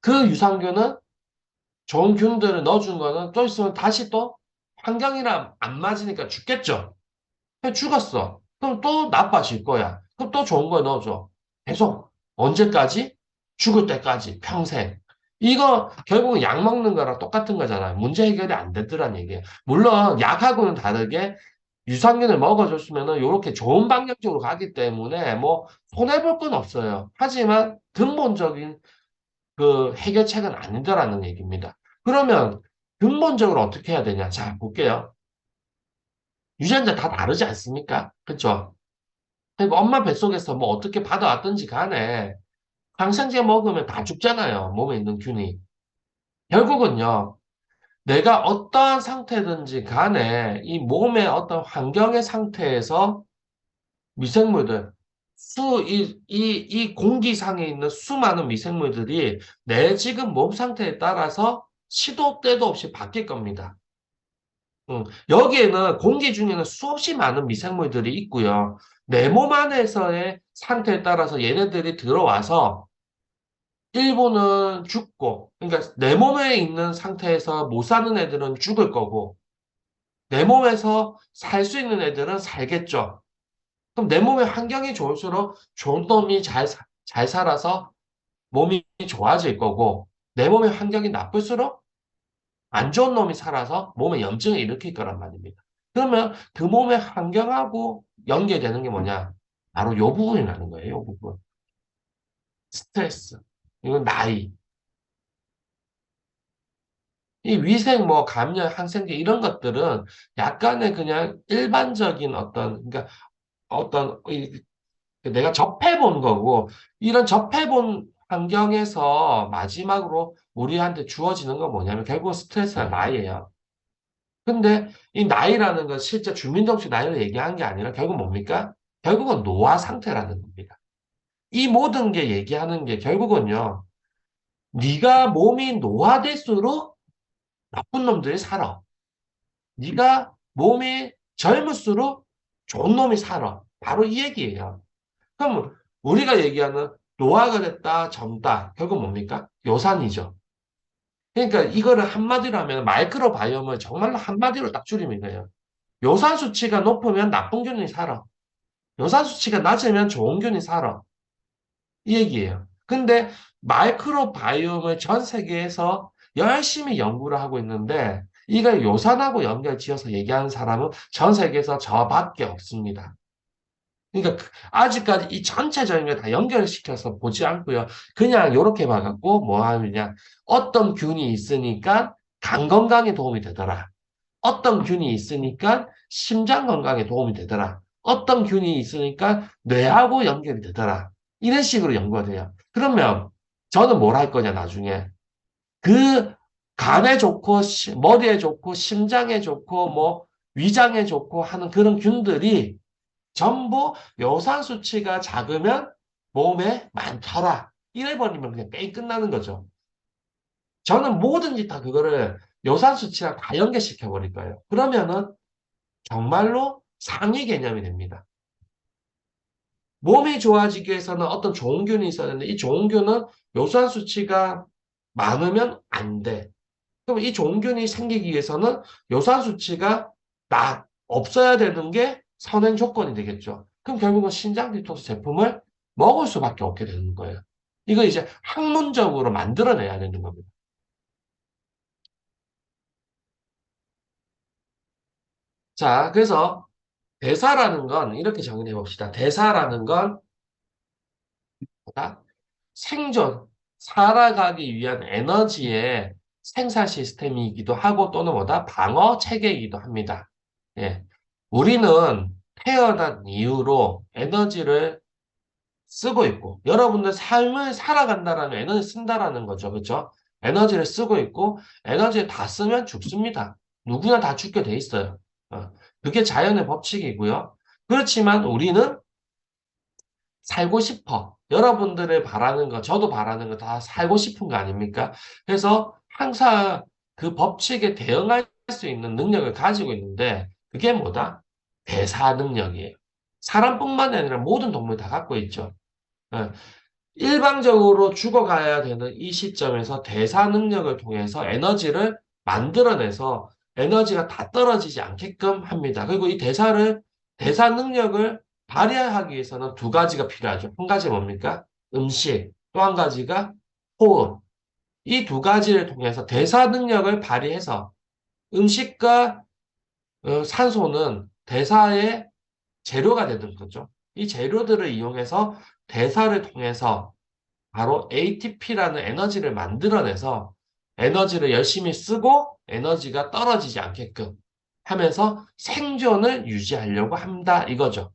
그 유산균은 좋은 균들을 넣어준 거는 또 있으면 다시 또 환경이랑 안 맞으니까 죽겠죠. 그냥 죽었어. 그럼 또 나빠질 거야. 그럼 또 좋은 걸 넣어줘. 계속 언제까지? 죽을 때까지 평생. 이거 결국은 약 먹는 거랑 똑같은 거잖아요. 문제 해결이 안 되더란 얘기예요. 물론 약하고는 다르게 유산균을 먹어줬으면은 이렇게 좋은 방향적으로 가기 때문에 뭐 손해볼 건 없어요. 하지만 근본적인 그 해결책은 아니더라는 얘기입니다. 그러면 근본적으로 어떻게 해야 되냐? 자, 볼게요. 유전자 다 다르지 않습니까? 그쵸? 그리고 엄마 뱃속에서 뭐 어떻게 받아왔든지 간에 항생제 먹으면 다 죽잖아요. 몸에 있는 균이. 결국은요, 내가 어떠한 상태든지 간에 이 몸의 어떤 환경의 상태에서 미생물들, 이 공기상에 있는 수많은 미생물들이 내 지금 몸 상태에 따라서 시도 때도 없이 바뀔 겁니다. 여기에는 공기 중에는 수없이 많은 미생물들이 있고요. 내 몸 안에서의 상태에 따라서 얘네들이 들어와서 일부는 죽고, 그러니까 내 몸에 있는 상태에서 못 사는 애들은 죽을 거고, 내 몸에서 살 수 있는 애들은 살겠죠. 그럼 내 몸의 환경이 좋을수록 좋은 놈이 잘 살아서 몸이 좋아질 거고, 내 몸의 환경이 나쁠수록 안 좋은 놈이 살아서 몸에 염증을 일으킬 거란 말입니다. 그러면 그 몸의 환경하고 연계되는 게 뭐냐? 바로 요 부분이라는 거예요, 요 부분. 스트레스. 이건 나이. 이 위생, 뭐, 감염, 항생제, 이런 것들은 약간의 그냥 일반적인 그러니까 내가 접해본 거고, 이런 접해본 환경에서 마지막으로 우리한테 주어지는 건 뭐냐면 결국 스트레스가 나이예요. 근데 이 나이라는 건 실제 주민등록증 나이를 얘기한 게 아니라 결국 뭡니까? 결국은 노화 상태라는 겁니다. 이 모든 게 얘기하는 게 결국은요, 네가 몸이 노화될수록 나쁜 놈들이 살아. 네가 몸이 젊을수록 좋은 놈이 살아. 바로 이 얘기예요. 그럼 우리가 얘기하는 노화가 됐다, 젊다. 결국 뭡니까? 요산이죠. 그러니까 이거를 한마디로 하면 마이크로바이옴을 정말로 한마디로 딱 줄이면 이거예요. 요산 수치가 높으면 나쁜 균이 살아. 요산 수치가 낮으면 좋은 균이 살아. 이 얘기예요. 근데 마이크로바이옴을 전 세계에서 열심히 연구를 하고 있는데 이걸 요산하고 연결 지어서 얘기하는 사람은 전 세계에서 저밖에 없습니다. 그러니까 아직까지 이 전체적인 걸 다 연결시켜서 보지 않고요. 그냥 이렇게 봐갖고 뭐 하느냐. 어떤 균이 있으니까 간 건강에 도움이 되더라. 어떤 균이 있으니까 심장 건강에 도움이 되더라. 어떤 균이 있으니까 뇌하고 연결이 되더라. 이런 식으로 연구가 돼요. 그러면 저는 뭘 할 거냐, 나중에. 그 간에 좋고, 머리에 좋고, 심장에 좋고, 뭐, 위장에 좋고 하는 그런 균들이 전부 요산 수치가 작으면 몸에 많더라. 이래버리면 그냥 게임 끝나는 거죠. 저는 뭐든지 다 그거를 요산 수치랑 다 연계시켜 버릴 거예요. 그러면은 정말로 상위 개념이 됩니다. 몸이 좋아지기 위해서는 어떤 좋은 균이 있어야 되는데 이 좋은 균은 요산 수치가 많으면 안 돼. 그럼 이 좋은 균이 생기기 위해서는 요산 수치가 없어야 되는 게 선행 조건이 되겠죠. 그럼 결국은 신장 디톡스 제품을 먹을 수밖에 없게 되는 거예요. 이거 이제 학문적으로 만들어내야 되는 겁니다. 자, 그래서 대사라는 건 이렇게 정의해 봅시다. 대사라는 건 뭐다? 생존, 살아가기 위한 에너지의 생산 시스템이기도 하고 또는 뭐다? 방어 체계이기도 합니다. 예. 우리는 태어난 이후로 에너지를 쓰고 있고, 여러분들 삶을 살아간다라는 에너지 쓴다라는 거죠. 그렇죠? 에너지를 쓰고 있고, 에너지를 다 쓰면 죽습니다. 누구나 다 죽게 돼 있어요. 어, 그게 자연의 법칙이고요. 그렇지만 우리는 살고 싶어. 여러분들을 바라는 거, 저도 바라는 거 다 살고 싶은 거 아닙니까? 그래서 항상 그 법칙에 대응할 수 있는 능력을 가지고 있는데, 그게 뭐다? 대사 능력이에요. 사람뿐만 아니라 모든 동물 다 갖고 있죠. 예. 일방적으로 죽어가야 되는 이 시점에서 대사 능력을 통해서 에너지를 만들어내서 에너지가 다 떨어지지 않게끔 합니다. 그리고 이 대사 능력을 발휘하기 위해서는 두 가지가 필요하죠. 한 가지 뭡니까? 음식. 또 한 가지가 호흡. 이 두 가지를 통해서 대사 능력을 발휘해서 음식과 산소는 대사의 재료가 되는 거죠. 이 재료들을 이용해서 대사를 통해서 바로 ATP라는 에너지를 만들어내서 에너지를 열심히 쓰고 에너지가 떨어지지 않게끔 하면서 생존을 유지하려고 한다 이거죠.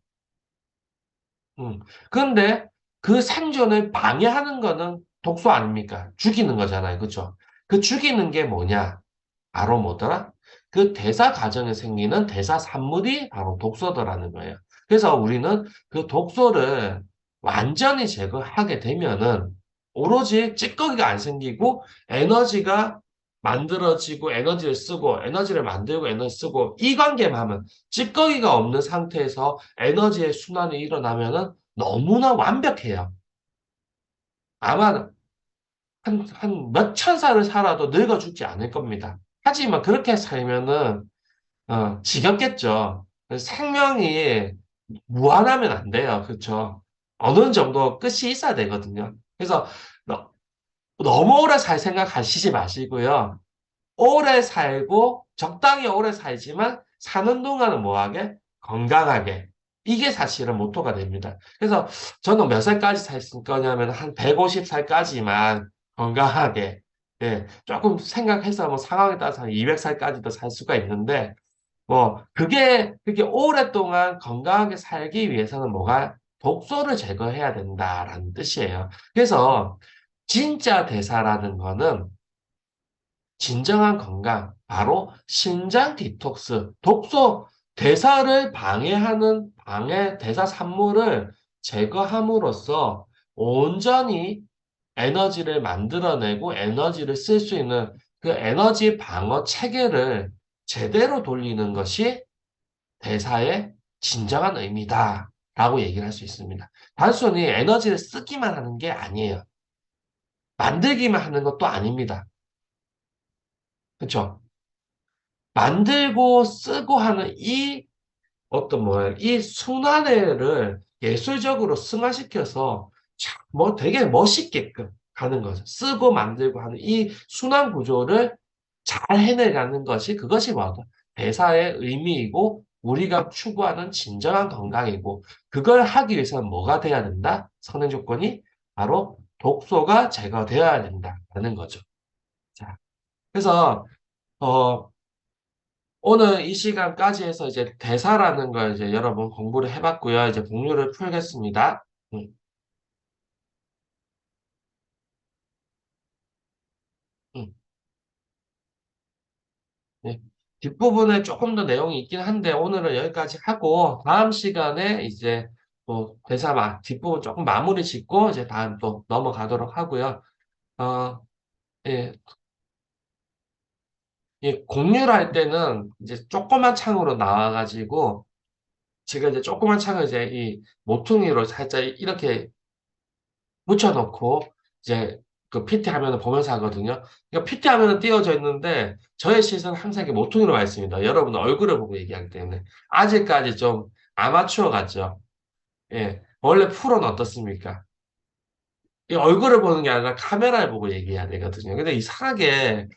그런데 그 생존을 방해하는 거는 독소 아닙니까? 죽이는 거잖아요. 그죠? 그 죽이는 게 뭐냐? 바로 뭐더라? 그 대사 과정에 생기는 대사 산물이 바로 독소더라는 거예요. 그래서 우리는 그 독소를 완전히 제거하게 되면은 오로지 찌꺼기가 안 생기고 에너지가 만들어지고 에너지를 쓰고 에너지를 만들고 에너지 쓰고 이 관계만 하면 찌꺼기가 없는 상태에서 에너지의 순환이 일어나면은 너무나 완벽해요. 아마 한 몇천 살을 살아도 늙어 죽지 않을 겁니다. 하지만 그렇게 살면은 지겹겠죠. 생명이 무한하면 안 돼요. 그렇죠? 어느 정도 끝이 있어야 되거든요. 그래서 너무 오래 살 생각 하시지 마시고요. 오래 살고 적당히 오래 살지만 사는 동안은 뭐하게? 건강하게. 이게 사실은 모토가 됩니다. 그래서 저는 몇 살까지 살 거냐면 한 150살까지만 건강하게. 예, 조금 생각해서 뭐 상황에 따라서 한 200살까지도 살 수가 있는데 뭐 그게 오랫동안 건강하게 살기 위해서는 뭐가 독소를 제거해야 된다라는 뜻이에요. 그래서 진짜 대사라는 거는 진정한 건강, 바로 신장 디톡스, 독소, 대사를 방해하는 대사 산물을 제거함으로써 온전히 에너지를 만들어내고 에너지를 쓸 수 있는 그 에너지 방어 체계를 제대로 돌리는 것이 대사의 진정한 의미다. 라고 얘기를 할 수 있습니다. 단순히 에너지를 쓰기만 하는 게 아니에요. 만들기만 하는 것도 아닙니다. 그렇죠? 만들고 쓰고 하는 이 어떤 뭐야, 이 순환애를 예술적으로 승화시켜서 참 뭐 되게 멋있게끔 가는 거죠. 쓰고 만들고 하는 이 순환 구조를 잘 해내가는 것이 그것이 뭐다? 대사의 의미이고 우리가 추구하는 진정한 건강이고 그걸 하기 위해서는 뭐가 돼야 된다? 선행 조건이 바로 독소가 제거되어야 된다는 거죠. 자, 그래서 어, 오늘 이 시간까지 해서 이제 대사라는 걸 이제 여러분 공부를 해봤고요. 이제 공유를 풀겠습니다. 음, 음, 네. 뒷부분에 조금 더 내용이 있긴 한데 오늘은 여기까지 하고 다음 시간에 이제 또 뒷부분 조금 마무리 짓고 이제 다음 또 넘어가도록 하고요. 어, 예, 공유를 할 때는 이제 조그만 창으로 나와가지고 제가 이제 조그만 창을 이제 이 모퉁이로 살짝 이렇게 붙여놓고 이제 그 PT 화면을 보면서 하거든요. 그러니까 PT 화면은 띄워져 있는데 저의 시선은 항상 이렇게 모퉁이로 와 있습니다. 여러분 얼굴을 보고 얘기하기 때문에 아직까지 좀 아마추어 같죠. 예, 원래 프로는 어떻습니까? 이 얼굴을 보는 게 아니라 카메라를 보고 얘기해야 되거든요. 근데 이상하게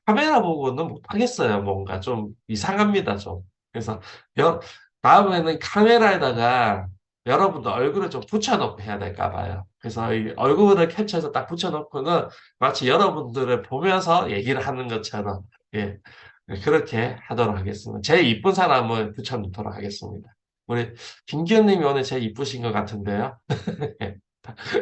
카메라 보고는 못하겠어요. 뭔가 좀 이상합니다, 좀. 그래서 여, 다음에는 카메라에다가 여러분들 얼굴을 좀 붙여놓고 해야 될까 봐요. 그래서 이 얼굴을 캡처해서 딱 붙여놓고는 마치 여러분들을 보면서 얘기를 하는 것처럼, 예, 그렇게 하도록 하겠습니다. 제일 이쁜 사람을 붙여놓도록 하겠습니다. 우리 김기현님이 오늘 제일 이쁘신 것 같은데요.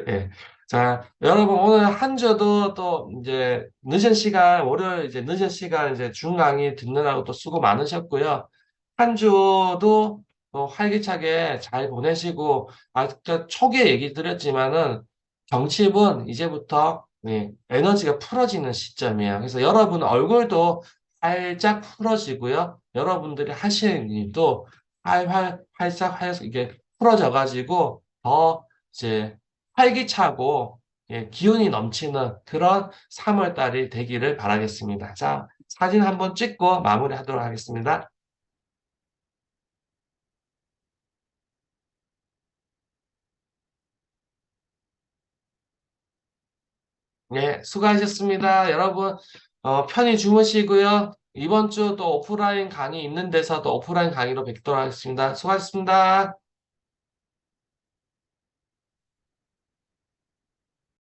예. 자, 여러분, 오늘 한 주도 또 이제 늦은 시간, 월요일 이제 늦은 시간 이제 중강의 듣느라고 또 수고 많으셨고요. 한 주도 또 활기차게 잘 보내시고, 아까 초기에 얘기 드렸지만은 경칩은 이제부터 에너지가 풀어지는 시점이에요. 그래서 여러분 얼굴도 활짝 풀어지고요. 여러분들이 하시는 일도 활짝 이게 풀어져가지고 더 이제 활기차고 기운이 넘치는 그런 3월 달이 되기를 바라겠습니다. 자, 사진 한번 찍고 마무리하도록 하겠습니다. 네, 수고하셨습니다. 여러분, 편히 주무시고요. 이번 주 또 오프라인 강의 있는 데서 또 오프라인 강의로 뵙도록 하겠습니다. 수고하셨습니다.